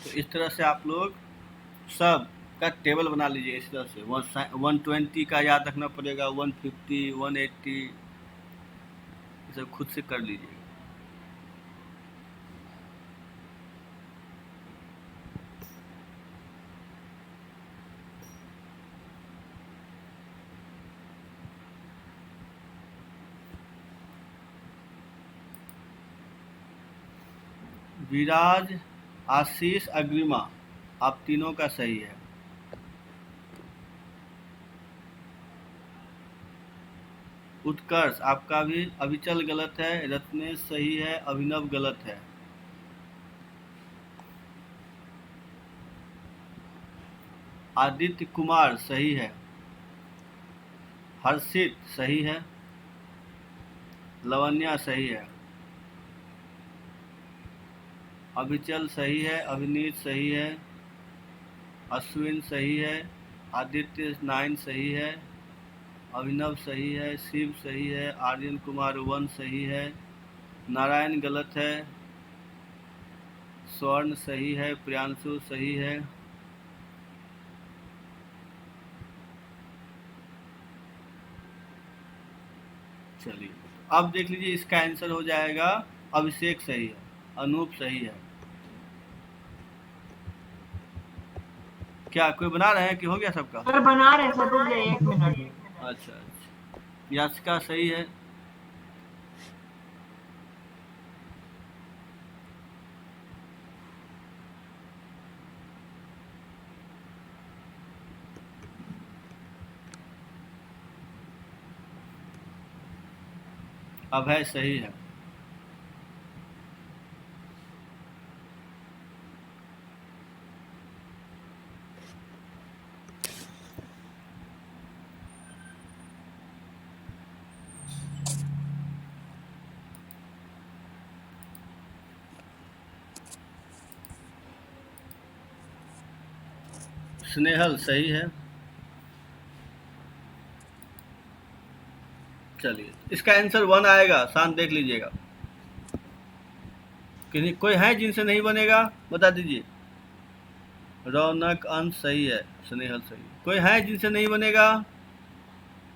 तो इस तरह से आप लोग सब का टेबल बना लीजिए इस तरह से। 120 का याद रखना पड़ेगा, 150, 180 ये सब खुद से कर लीजिए। विराज, आशीष, अग्रिमा, आप तीनों का सही है। उत्कर्ष आपका भी, अविचल गलत है, रत्नेश सही है, अभिनव गलत है। आदित्य कुमार सही है, हर्षित सही है, लवन्या सही है, अभिचल सही है, अभिनीत सही है, अश्विन सही है, आदित्य 9 सही है, अभिनव सही है, शिव सही है, आर्यन कुमार 1 सही है, नारायण गलत है, स्वर्ण सही है, प्रियांशु सही है, चलिए अब देख लीजिए इसका आंसर हो जाएगा अभिषेक सही है, अनूप सही है। क्या कोई बना रहे हैं कि हो गया सबका? सर बना रहे हैं सर, रुक जाइए 1 मिनट। अच्छा, याचिका सही है, अभय सही है, स्नेहल सही है। चलिए इसका आंसर 1 आएगा, शांत देख लीजिएगा। किन्हीं कोई है जिनसे नहीं बनेगा बता दीजिए। रौनक अंश सही है, स्नेहल सही। कोई है जिनसे नहीं बनेगा?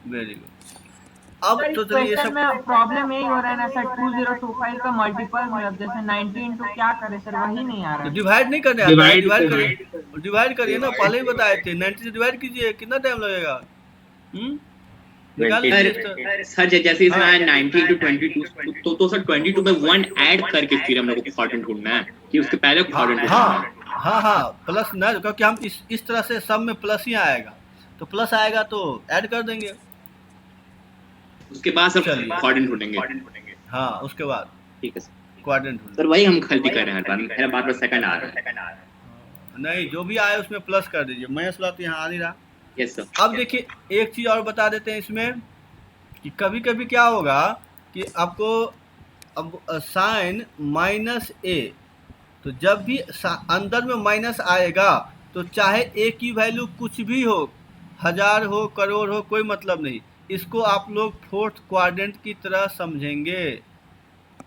Very good. अब तो चलिए सब प्रॉब्लम यही हो रहा है ना सर, 2025 का मल्टीपल मतलब जैसे 90 इंटू क्या करे सर, वही नहीं आ रहा है। डिवाइड नहीं करने, डिवाइड करिए ना, पहले ही बताए थे 90 से डिवाइड कीजिए, कितना टाइम लगेगा? सर जैसे इसमें आया 90 into 22 तो सर 22 में 1 ऐड करके फिर हम लोग को क्वाड्रेंट ढूंढना है कि उसके पहले क्वाड्रेंट। हाँ प्लस ना, क्योंकि हम इस तरह से सब में प्लस ही आएगा, तो प्लस आएगा तो ऐड कर देंगे, उसके बाद सब क्वाड्रेंट ढूंढेंगे। हाँ उसके बाद ठीक है क्वाड्रेंट ढूंढेंगे। सर वही हम गलती कर रहे हैं, मेरा बार बार सेकंड आ रहा है। नहीं, जो भी आए उसमें प्लस कर दीजिए, मैं तो यहाँ आ नहीं रहा। Yes sir. अब देखिए एक चीज और बता देते हैं इसमें कि कभी कभी क्या होगा कि आपको अब साइन -a, तो जब भी अंदर में माइनस आएगा तो चाहे a की वैल्यू कुछ भी हो, 1000 हो, करोड़ हो, कोई मतलब नहीं, इसको आप लोग 4th क्वाड्रेंट की तरह समझेंगे।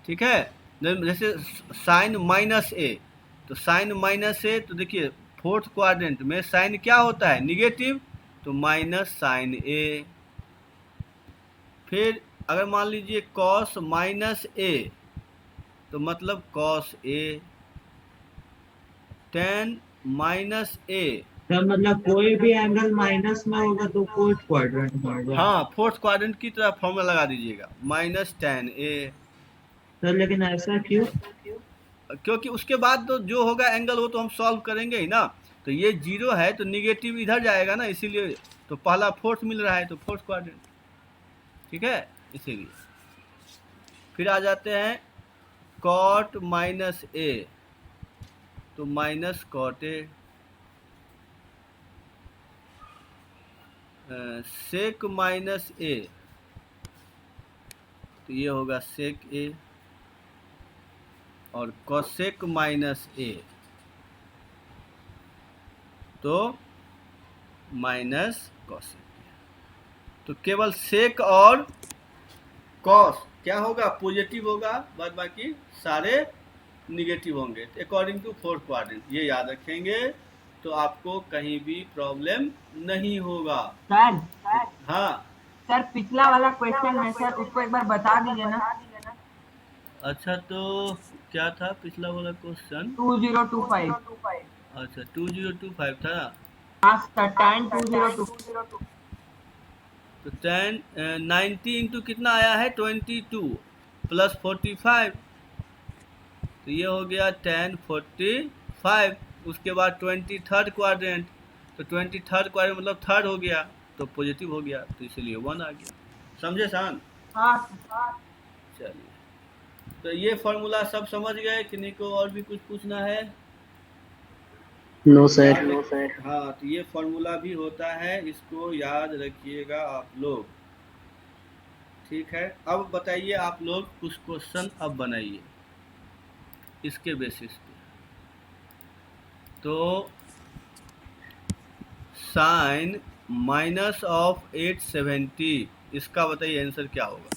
ठीक है, जैसे साइन माइनस ए, तो साइन माइनस ए, तो देखिए फोर्थ क्वाड्रेंट में साइन क्या होता है, निगेटिव, तो माइनस साइन ए। फिर अगर मान लीजिए कॉस माइनस ए, तो मतलब cos A. Ten minus A, तो मतलब कोई भी एंगल माइनस में होगा तो फोर्थ क्वाड्रेंट में होगा। हाँ फोर्थ क्वाड्रेंट की तरह फॉर्मूला लगा दीजिएगा, माइनस टेन ए। तो लेकिन ऐसा क्यों? क्योंकि उसके बाद तो जो होगा एंगल वो तो हम सॉल्व करेंगे ही ना। तो ये 0 है तो निगेटिव इधर जाएगा ना, इसीलिए तो पहला फोर्थ मिल रहा है, तो फोर्थ क्वाड्रेंट, ठीक है, इसीलिए। फिर आ जाते हैं कॉट माइनस ए, तो minus cot A. Sec minus A, तो ये होगा सेक ए। और कॉसेक माइनस ए, तो माइनस कॉसेक। तो केवल सेक और कॉस क्या होगा, पॉजिटिव होगा, बाद बाकी सारे निगेटिव होंगे, अकॉर्डिंग टू फोर्थ क्वाड्रेंट। ये याद रखेंगे तो आपको कहीं भी प्रॉब्लम नहीं होगा। सर हाँ सर पिछला वाला क्वेश्चन है सर, उसको एक बार बता दीजिए ना। अच्छा, तो क्या था पिछला वाला क्वेश्चन? 2025। अच्छा 2025 था। हाँ सर, tan 2025। तो 90 इंटू कितना आया है, 22 प्लस 45, तो ये हो गया tan 45। उसके बाद 23rd क्वाड्रेंट, तो 23rd क्वाड्रेंट मतलब थर्ड हो गया, तो पॉजिटिव हो गया, तो इसलिए 1 आ गया। समझे शान? हाँ चलिए, तो ये फॉर्मूला सब समझ गए, किन्हीं को और भी कुछ पूछना है? No sir. हाँ, तो ये फॉर्मूला भी होता है, इसको याद रखिएगा आप लोग, ठीक है। अब बताइए आप लोग कुछ क्वेश्चन अब बनाइए इसके बेसिस पे। तो साइन माइनस ऑफ 870, इसका बताइए आंसर क्या होगा?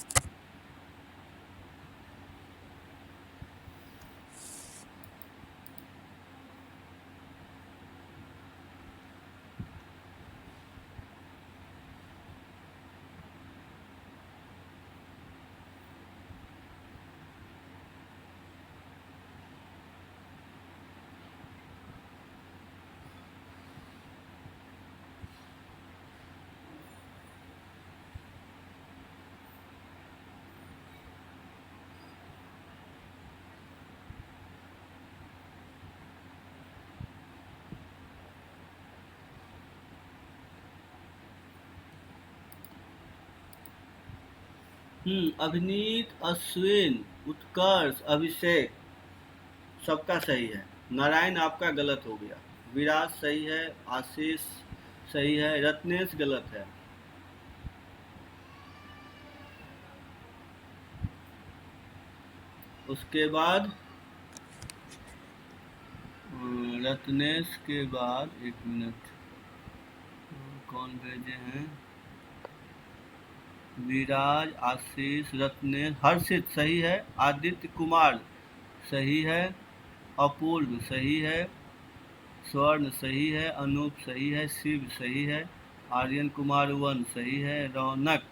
अभिनीत, अश्विन, उत्कर्ष, अभिषेक, सबका सही है। नारायण आपका गलत हो गया। विराज सही है, आशीष सही है, रत्नेश गलत है। उसके बाद रत्नेश के बाद, एक मिनट, कौन भेजे हैं? विराज, आशीष, रत्नेश, हर्षित सही है, आदित्य कुमार सही है, अपूर्व सही है, स्वर्ण सही है, अनूप सही है, शिव सही है, आर्यन कुमार 1 सही है, रौनक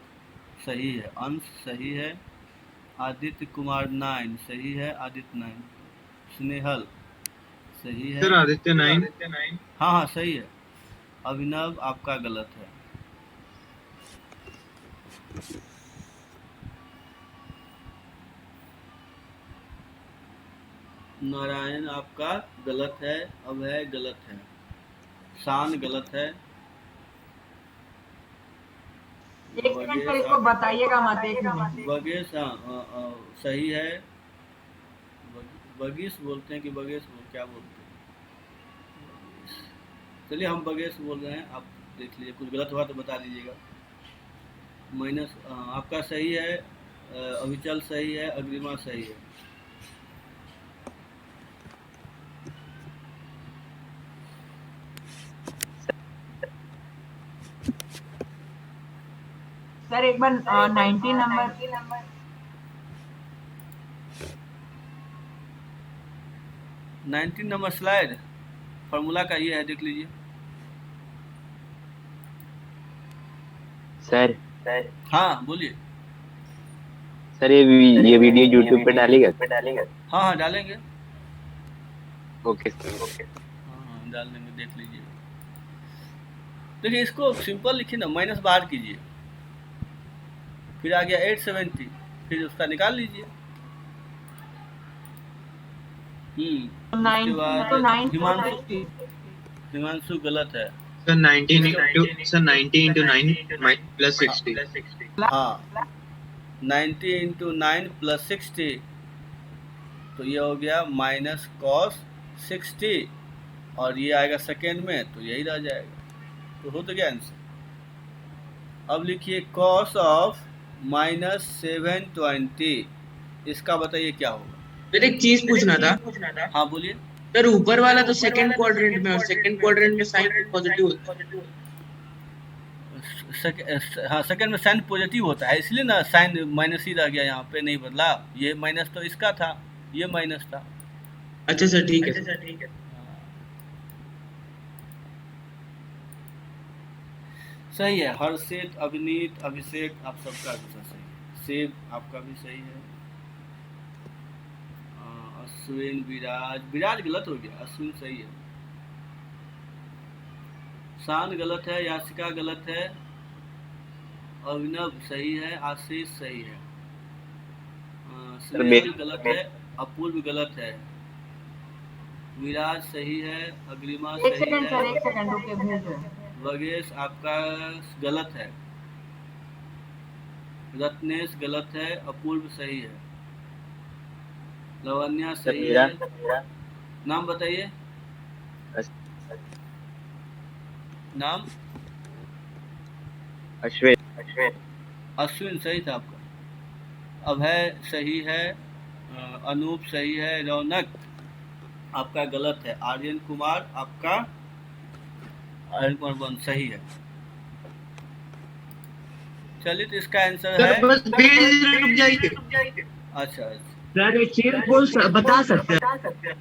सही है, अंश सही है, आदित्य कुमार 9 सही है, आदित्य 9, स्नेहल सही है सर आदित्य 9। हाँ हाँ सही है। अभिनव आपका गलत है। नारायण आपका गलत है, अभय गलत है, शान गलत है, एक मिनट सर, इसको बताइएगा मत, एक मिनट। बगेश सही है, बगीश बोलते हैं कि बगेश क्या बोलते हैं? चलिए हम बगेश बोल रहे हैं, आप देख लीजिए, कुछ गलत हुआ तो बता दीजिएगा। माइनस आपका सही है, अविचल सही है, अग्रिमा सही है। सर एक बार 90 नंबर 19 नंबर स्लाइड फार्मूला का ये है, देख लीजिए। सर हाँ बोलिए। सर ये वीडियो यूट्यूब पे डालेगा? हाँ हाँ डालेंगे। Okay sir, okay. हाँ डाल देंगे, देख लीजिए। देखिए इसको सिंपल लिखिए ना, माइनस बाहर कीजिए, फिर आ गया 870, फिर उसका निकाल लीजिए। उसके बाद हिमांशु गलत है सर 90 into 9 plus 60। हाँ 90 into 9 plus 60, तो ये हो गया माइनस कॉस 60, और ये आएगा सेकेंड में, तो यही रह जाएगा। तो हो तो गया आंसर। अब लिखिए कॉस ऑफ माइनस 720, इसका बताइए क्या होगा। सर एक चीज पूछना था। हाँ बोलिए। सर ऊपर वाला तो सेकंड क्वाड्रेंट में, और सेकंड क्वाड्रेंट में साइन पॉजिटिव होता है। हाँ सेकंड में साइन पॉजिटिव होता है, इसलिए ना साइन माइनस ही रह गया, यहाँ पे नहीं बदला। ये माइनस तो इसका था, ये माइनस था। अच्छा सर ठीक है। सही है। हर्षित, अभिनीत, अभिषेक, आप सबका आंसर सही है। सेब आपका भी सही है। अश्विन, विराज गलत हो गया, अश्विन सही है। शान गलत है, याशिका गलत है, अभिनव सही है, आशीष सही है, स्नेहल गलत है, अपूर्व गलत है, विराज सही है, अग्रिमा सही है, वगेश आपका गलत है, रत्नेश गलत है, अपूर्व सही है, लवन्या सही है। नाम बताइए। नाम अश्विन सही था आपका। अभय सही है, अनूप सही है, रौनक आपका गलत है, आर्यन कुमार आपका सही है। चलिए तो इसका आंसर है बस रुक जाइए। अच्छा सर एक चीज बता सकते हैं?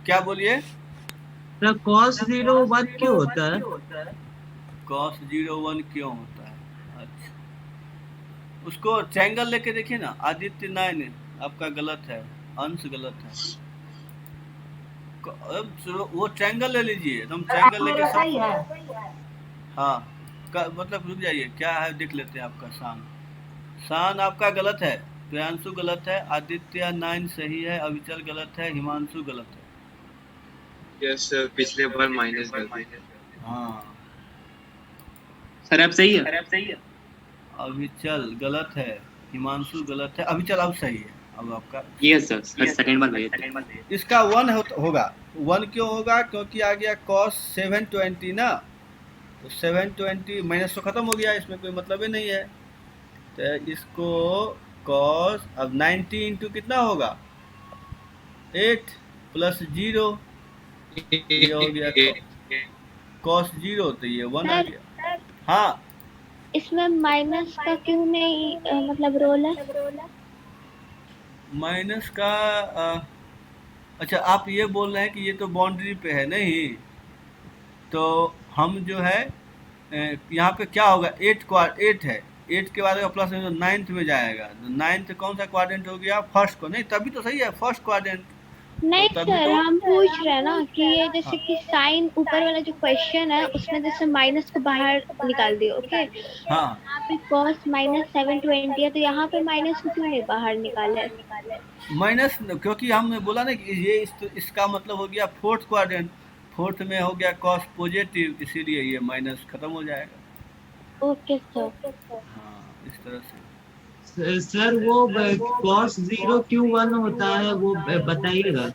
क्या बोलिए सर cos 01 क्यों होता है? cos 01 क्यों होता है? अच्छा उसको ट्रायंगल लेके देखिए ना। आदित्य 9 आपका गलत है, अंश गलत है। वो ट्रायंगल ले लीजिए, हम ट्रायंगल लेके सब। हाँ मतलब रुक जाइए, क्या है देख लेते हैं। आपका शान आपका गलत है, प्रियांशु गलत है, आदित्य 9 सही है, अविचल गलत है, हिमांशु गलत है। यस सर, पिछले बार माइनस गलती। हाँ सर अब सही है। अविचल गलत है, हिमांशु गलत है, अविचल अब सही है। अब आपका यस सर, सेकंड बार इसका 1 होगा। 1 क्यों होगा? क्योंकि आ गया cos 720 ना, तो 720 माइनस तो खत्म हो गया, इसमें कोई मतलब ही नहीं है। तो इसको cos अब 90 इंटू कितना होगा? 8 प्लस 0, ये हो गया cos 0, तो ये 1 आ गया। हाँ इसमें माइनस का क्यों नहीं मतलब रोल है? माइनस का अच्छा आप ये बोल रहे हैं कि ये तो बाउंड्री पे है नहीं, तो हम जो है यहाँ पे क्या होगा? 8 है, 8 के बाद प्लस 9th में जाएगा। 9th कौन सा क्वाड्रेंट हो गया? फर्स्ट को। नहीं तभी तो सही है, फर्स्ट क्वाड्रेंट। नहीं तो सर तो, हम पूछ रहे हैं ना कि ये जैसे कि साइन ऊपर वाला जो क्वेश्चन है उसमें जैसे माइनस को बाहर निकाल दियो, ओके। हाँ यहाँ पे cos माइनस 720 है, तो यहाँ पे माइनस को क्यों नहीं बाहर निकाले? माइनस क्योंकि हमने बोला ना कि ये इसका मतलब हो गया फोर्थ क्वाड्रेंट, फोर्थ में हो गया cos पॉजिटिव, इसीलिए ये माइनस खत्म हो जाएगा। Okay sir. हाँ इस तरह से। सर वो cos 0 क्यों 1 होता है वो बताइएगा।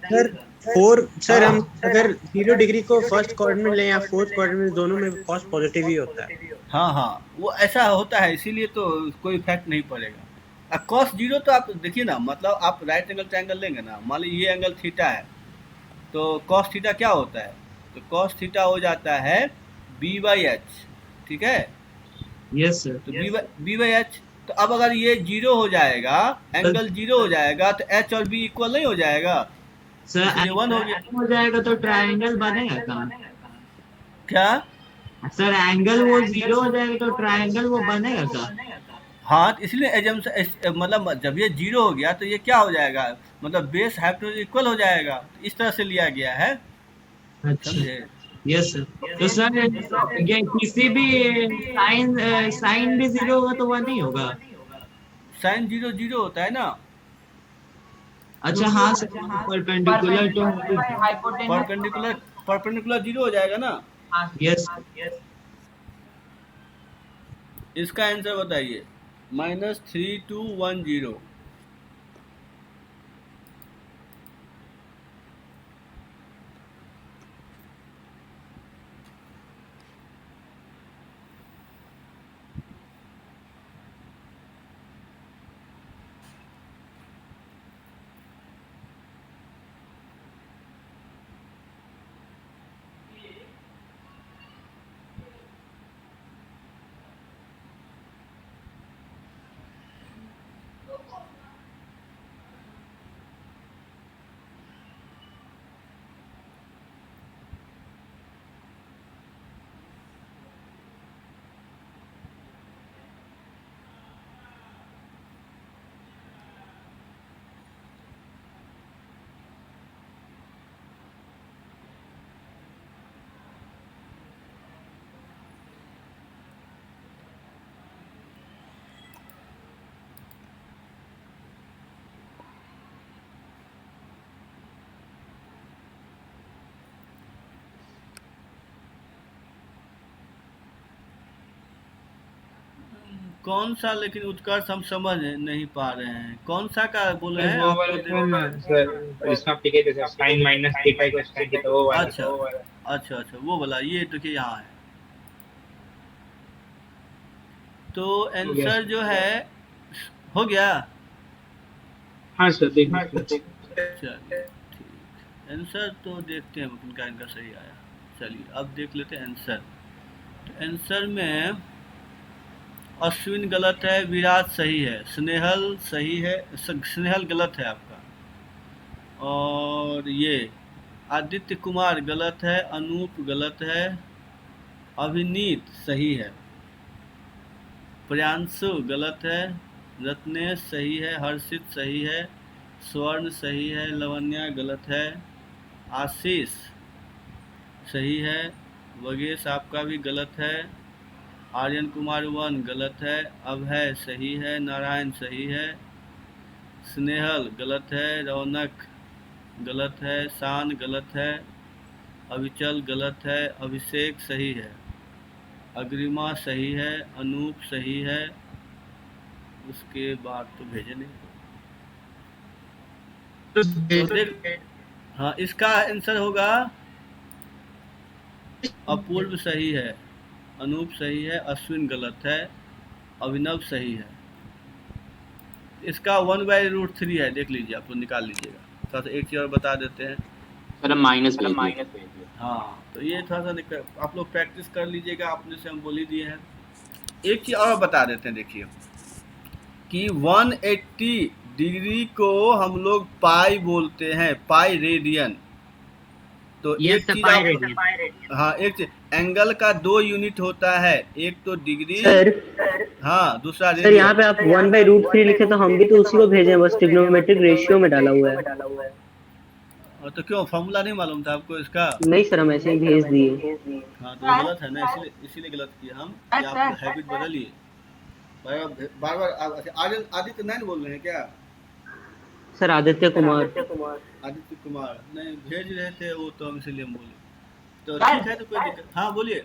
सर हम अगर 0 डिग्री को फर्स्ट क्वाड्रेंट में ले या फोर्थ क्वाड्रेंट में, दोनों में cos पॉजिटिव ही होता है। हाँ वो ऐसा होता है, इसीलिए तो कोई इफेक्ट नहीं पड़ेगा। अब cos 0 तो आप देखिए ना, मतलब आप राइट एंगल ट्रायंगल लेंगे ना, मान लीजिए ये एंगल थीटा है, तो cos थीटा क्या होता है? तो cos थीटा हो जाता है b/h, ठीक है? Yes sir. तो b/h, तो अब अगर ये 0 हो जाएगा, एंगल 0 हो जाएगा, तो h और b इक्वल नहीं हो जाएगा? सर इसलिए 1 हो गया। हो जाएगा तो ट्रायंगल बनेगा कहाँ? क्या? सर एंगल वो 0 हो जाएगा तो ट्रायंगल वो बनेगा कहाँ? हाँ, इसलिए मतलब जब ये 0 हो गया तो ये क्या हो जाएगा, मतलब बेस हैव टू इक्वल हो जाएगा, तो इस तरह से लिया गया है, अच्छा समझे? Yes sir. तो सर ये किसी भी साइन भी 0 होगा तो वह नहीं होगा? साइन 0 0 होता है ना। अच्छा हाँ सर, परपेंडिकुलर तो परपेंडिकुलर 0 हो जाएगा ना। यस। इसका आंसर बताइए, -3210। कौन सा, लेकिन उत्कर्ष हम समझ नहीं पा रहे हैं, कौन सा का बोल रहे हैं वो आप? वाला सर, इसका आप लिखे थे sir, sin minus theta equals tan theta, वो वाला। अच्छा, वो वाला, ये देखिए यहाँ है। तो आंसर जो है हो गया। हाँ सर, देखिए। चलिए ठीक, आंसर तो देखते हैं इनका सही आया। चलिए अब देख लेते हैं आंसर। तो आंसर में अश्विन गलत है, विराट सही है, स्नेहल सही है, स्नेहल गलत है आपका, और ये आदित्य कुमार गलत है, अनूप गलत है, अभिनीत सही है, प्रियांशु गलत है, रत्नेश सही है, हर्षित सही है, स्वर्ण सही है, लवन्या गलत है, आशीष सही है, वगेश आपका भी गलत है, आर्यन कुमार 1 गलत है, अभय सही है, नारायण सही है, स्नेहल गलत है, रौनक गलत है, शान गलत है, अविचल गलत है, अभिषेक सही है, अग्रिमा सही है, अनूप सही है, उसके बाद तो भेजे नहीं। तो हाँ, इसका आंसर होगा अपूर्व सही है, अनूप सही है, अश्विन गलत है, अभिनव सही है। इसका 1/√3 है, देख लीजिए, आप लोग निकाल लीजिएगा। थोड़ा सा एक चीज और बता देते हैं सर, माइनस हाँ, तो ये थोड़ा सा आप लोग प्रैक्टिस कर लीजिएगा, आपने से हम बोल ही दिए हैं। एक चीज और बता देते हैं, देखिए कि 180 डिग्री को हम लोग पाई बोलते हैं, पाई रेडियन। तो एक चीज हाँ, एक चीज, एंगल का 2 यूनिट होता है, एक तो डिग्री सर, हाँ, दूसरा सर यहाँ पे आप 1/√3 लिखे तो हम भी तो उसी को भेजे, बस ट्रिग्नोमेट्रिक रेशियो में डाला हुआ है। तो क्यों फॉर्मूला नहीं मालूम था आपको इसका? नहीं सर, हम ऐसे ही भेज दिए। हाँ, तो गलत है ना, इसीलिए गलत किया हम, कि आप हैबिट बदलिए। बार आदित्य नहीं बोल रहे हैं क्या? सर आदित्य कुमार नहीं भेज रहे थे वो, तो हम इसलिए हम बोले। तो ठीक है, तो कोई दिक्कत। हाँ बोलिए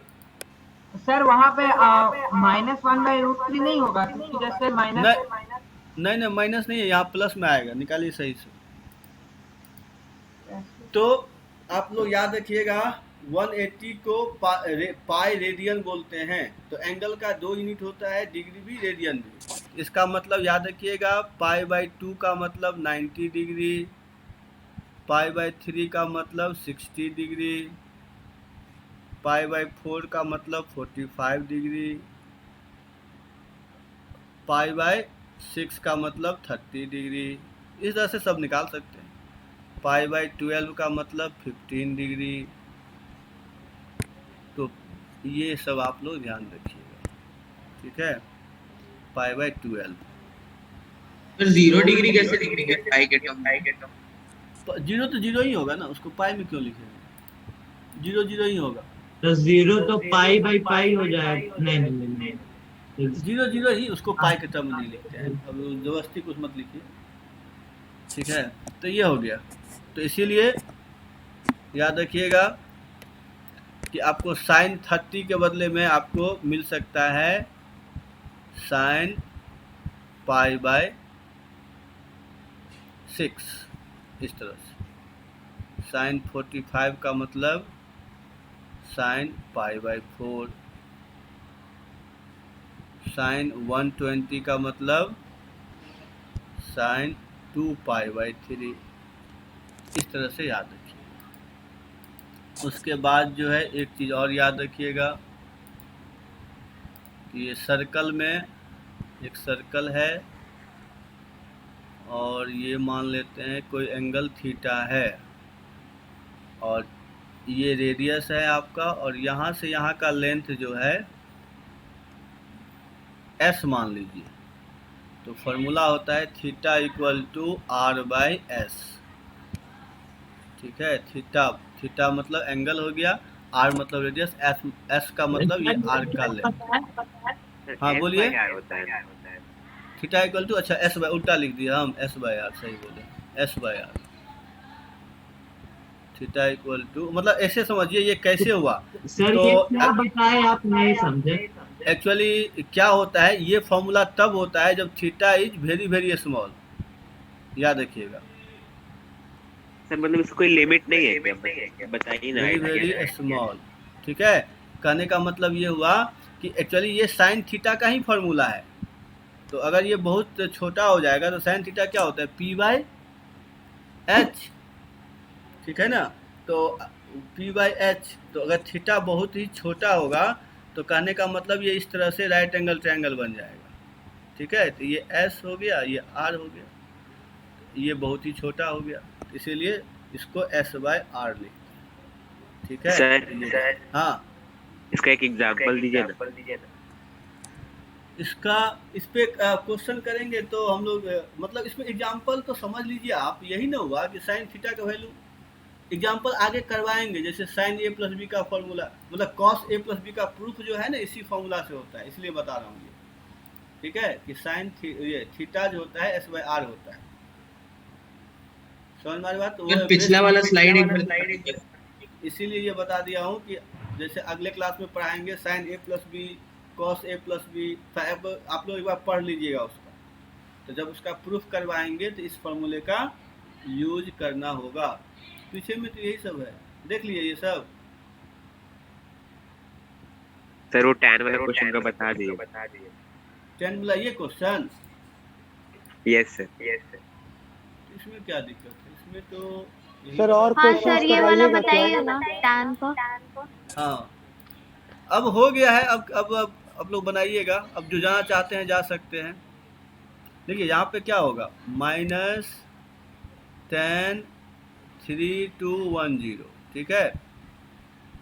सर। वहाँ पे -1/√3 नहीं होगा, क्योंकि जैसे नहीं माइनस नहीं है, यहाँ प्लस में आएगा, निकालिए सही से। तो आप लोग याद रखिएगा, 180 को पाई रेडियन बोलते हैं। तो एंगल का 2 यूनिट होता है, डिग्री भी रेडियन भी। इसका मतलब याद रखिएगा, π/2 का मतलब 90 डिग्री, π/3 का मतलब 60 डिग्री, π/4 का मतलब 45 डिग्री, π/6 का मतलब 30 डिग्री। इस तरह से सब निकाल सकते हैं। π/12 का मतलब 15 डिग्री। तो ये सब आप लोग ध्यान रखिएगा, ठीक है। π/12 तो 0 डिग्री कैसे लिखेंगे पाई के टर्म में? 0 तो 0 ही होगा ना, उसको पाई में क्यों लिखेंगे? 0 0 ही होगा। तो 0 तो π/π हो जाएगा। नहीं 0 0 ही, उसको पाई के टर्म में नहीं लिखते हैं। अब जबरदस्ती कुछ मत लिखिए, ठीक है। तो ये हो गया। तो इसीलिए याद रखिएगा कि आपको sin 30 के बदले में आपको मिल सकता है sin π/6 इस तरह से। sin 45 का मतलब sin π/4। sin 120 का मतलब sin 2π/3। इस तरह से याद रखिए। उसके बाद जो है एक चीज़ और याद रखिएगा कि ये सर्कल में एक सर्कल है और ये मान लेते हैं कोई एंगल थीटा है और ये रेडियस है आपका, और यहाँ से यहाँ का लेंथ जो है s मान लीजिए। तो फॉर्मूला होता है थीटा इक्वल टू r/s, ठीक है। थीटा मतलब एंगल हो गया, r मतलब रेडियस, s का मतलब ये r का लेंथ। हाँ बोलिए। थीटा इक्वल टू, अच्छा s बाय, उल्टा लिख दिया हम, s/r, सही बोले, s/r। थीटा इक्वल टू मतलब ऐसे समझिए ये कैसे हुआ। सर तो ये क्या बताए आप नहीं समझे। एक्चुअली क्या होता है, ये फॉर्मूला तब होता है जब theta is very very small. याद रखिएगा सर, मतलब इसको कोई लिमिट नहीं है क्या? बताइए ना। वेरी वेरी स्मॉल, ठीक है। कहने का मतलब ये हुआ कि एक्चुअली ये साइन थीटा का ही फॉर्मूला है। तो अगर ये बहुत छोटा हो जाएगा तो साइन थीटा क्या होता है, p/h, ठीक है ना। तो p/h, तो अगर थीटा बहुत ही छोटा होगा तो कहने का मतलब ये इस तरह से राइट एंगल ट्रायंगल बन जाएगा, ठीक है। तो ये s हो गया, ये r हो गया, ये बहुत ही छोटा हो गया, इसीलिए इसको s/r लिखते हैं, ठीक है। सर, हाँ इसका एक एग्जांपल दीजिए ना। इसका इस पे क्वेश्चन करेंगे तो हम लोग मतलब इसमें एग्जांपल तो समझ लीजिए आप। यही ना हुआ कि साइन थीटा का वैल्यू, एग्जांपल आगे करवाएंगे। जैसे साइन a प्लस बी का फॉर्मूला मतलब कॉस a प्लस बी का प्रूफ जो है ना इसी फॉर्मूला से होता है, इसलिए बता रहा हूँ ये, ठीक है। कि साइन ये थीटा जो होता है s/r होता है। समझ में आ रही बात? तो पिछला वाला स्लाइड एक बार, इसीलिए ये बता दिया हूँ कि जैसे अगले क्लास में पढ़ाएंगे sine a plus B, cos a plus B, आप लोग एक बार पढ़ लीजिएगा उसका। तो जब उसका प्रूफ करवाएंगे तो इस फॉर्मूले का यूज करना होगा। पीछे में तो यही सब है, देख लीजिए ये सब। सर वो tan वाला क्वेश्चन का बता दीजिए। tan वाला ये क्वेश्चन, यस सर। इसमें क्या दिक्कत है? इसमें तो सर और हाँ सर ये वाला बताइए ना tan को। हाँ अब हो गया है। अब लोग बनाइएगा। अब जो जाना चाहते हैं जा सकते हैं। देखिए यहाँ पे क्या होगा, -tan 3210, ठीक है।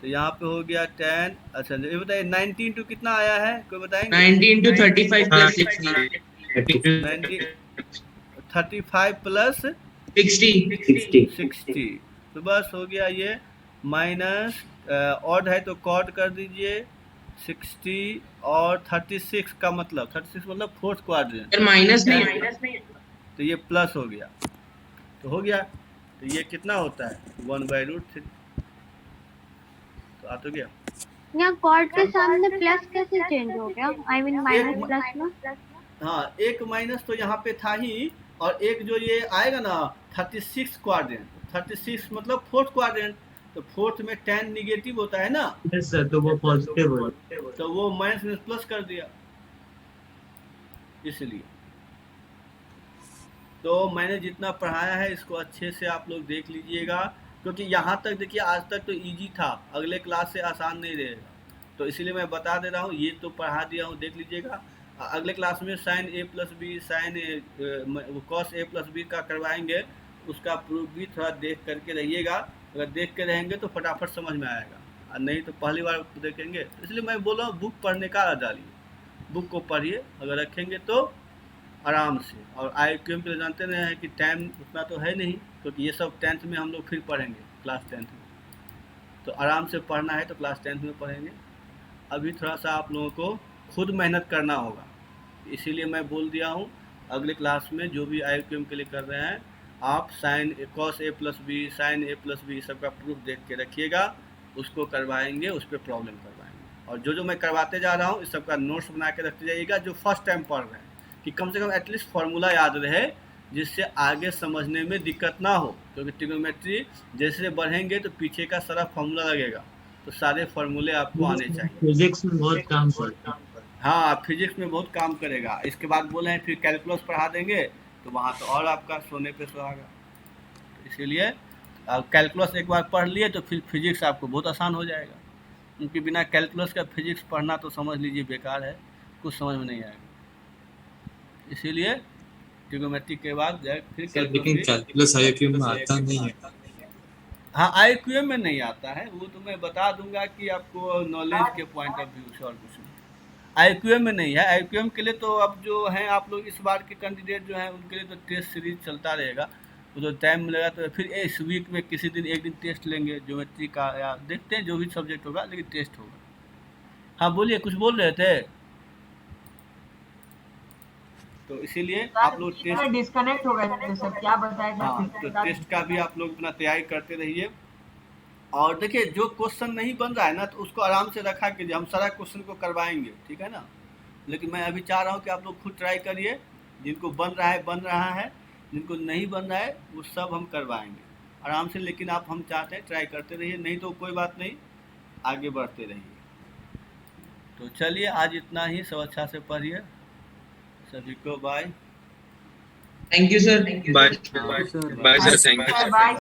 तो यहाँ पे हो गया tan, अच्छा ये बताइए 90 इंटू कितना आया है, कोई बताएंगे? 90 इंटू 35 प्लस 60, 35 प्लस 60। तो बस हो गया ये। माइनस ऑड है तो कॉड कर दीजिए 60 और 36 का मतलब 36 मतलब फोर्थ क्वाड्रेंट, माइनस नहीं, तो ये प्लस हो गया। तो हो गया, तो ये कितना होता है 1/√3। तो आ तो गया। यहाँ कॉर्ड के सामने प्लस कैसे चेंज हो गया? आई मीन माइनस प्लस में। हाँ एक माइनस तो यहाँ पे था ही, और एक जो ये आएगा ना 36 क्वाड्रेंट, 36 मतलब फोर्थ क्वाड्रेंट, तो फोर्थ में tan निगेटिव होता है ना। यस सर, तो वो पॉजिटिव हो, तो वो माइनस में प्लस कर दिया, इसलिए। तो मैंने जितना पढ़ाया है इसको अच्छे से आप लोग देख लीजिएगा, क्योंकि यहाँ तक देखिए आज तक तो इजी था, अगले क्लास से आसान नहीं रहेगा। तो इसलिए मैं बता दे रहा हूँ, ये तो पढ़ा दिया हूँ, देख लीजिएगा। अगले क्लास में sine a plus B, sine cos a plus B का करवाएंगे, उसका प्रूफ भी थोड़ा देख करके रहिएगा। अगर देख के रहेंगे तो फटाफट समझ में आएगा, और नहीं तो पहली बार देखेंगे। इसलिए मैं बोल रहा हूँ बुक पढ़ने का आदत डालिए, बुक को पढ़िए, अगर रखेंगे तो आराम से। और IQM के लिए जानते नहीं हैं कि टाइम उतना तो है नहीं, क्योंकि ये सब 10th में हम लोग फिर पढ़ेंगे, क्लास 10th में। तो आराम से पढ़ना है तो क्लास 10th में पढ़ेंगे। अभी थोड़ा सा आप लोगों को खुद मेहनत करना होगा, इसीलिए मैं बोल दिया हूँ अगले क्लास में जो भी IQM के लिए कर रहे हैं आप sine cos A + B sine A + B सब का प्रूफ देख के रखिएगा, उसको करवाएंगे, उस पर प्रॉब्लम करवाएंगे। और जो मैं करवाते जा रहा हूँ इस सब का नोट्स बना के रखते जाइएगा, जो फर्स्ट टाइम पढ़ रहे हैं, कि कम से कम एटलीस्ट फार्मूला याद रहे, जिससे आगे समझने में दिक्कत ना हो। क्योंकि ट्रिग्नोमेट्री जैसे बढ़ेंगे तो पीछे का सारा फार्मूला लगेगा, तो सारे फार्मूले आपको आने चाहिए। फिजिक्स में बहुत काम करता है। हाँ, फिजिक्स में बहुत काम करेगा। इसके बाद बोले हैं फिर कैलकुलस पढ़ा देंगे, तो वहाँ तो और आपका सोने पे सुहागा। तो इसीलिए कैलकुलस एक बार पढ़ लिए तो फिर फिजिक्स आपको बहुत आसान हो जाएगा, क्योंकि बिना कैलकुलस का फिजिक्स पढ़ना तो समझ लीजिए बेकार है, कुछ समझ में नहीं आएगा। इसीलिए ट्रिग्नोमेट्री के बाद फिर लेकिन कैलकुलस IQM में आता नहीं है। हाँ, IQM में नहीं आता है, वो तो मैं बता दूंगा कि आपको नॉलेज के पॉइंट ऑफ व्यू से, और कुछ नहीं। IQM में नहीं है। IQM के लिए तो अब जो हैं आप लोग इस बार के कैंडिडेट जो हैं उनके लिए तो टेस्ट सीरीज चलता रहेगा, तो जो टाइम मिलेगा तो फिर इस वीक में किसी दिन एक दिन टेस्ट लेंगे ज्योमेट्री का, या देखते हैं जो भी सब्जेक्ट होगा, लेकिन टेस्ट होगा। हाँ बोलिए, कुछ बोल रहे थे? तो इसीलिए आप लोग टेस्ट डिस्कनेक्ट हो गए सर, क्या बताएं? हाँ, तो टेस्ट का भी आप लोग अपना तैयारी करते रहिए। और देखिए जो क्वेश्चन नहीं बन रहा है ना, तो उसको आराम से रखा कीजिए, हम सारा क्वेश्चन को करवाएंगे, ठीक है ना। लेकिन मैं अभी चाह रहा हूँ कि आप लोग खुद ट्राई करिए, जिनको बन रहा है, जिनको नहीं बन रहा है वो सब हम करवाएंगे आराम से। लेकिन आप हम चाहते हैं ट्राई करते रहिए, नहीं तो कोई बात नहीं, आगे बढ़ते रहिए। तो चलिए आज इतना ही, सब अच्छा से पढ़िए, सभी को bye. Thank you sir. Bye sir, thank you.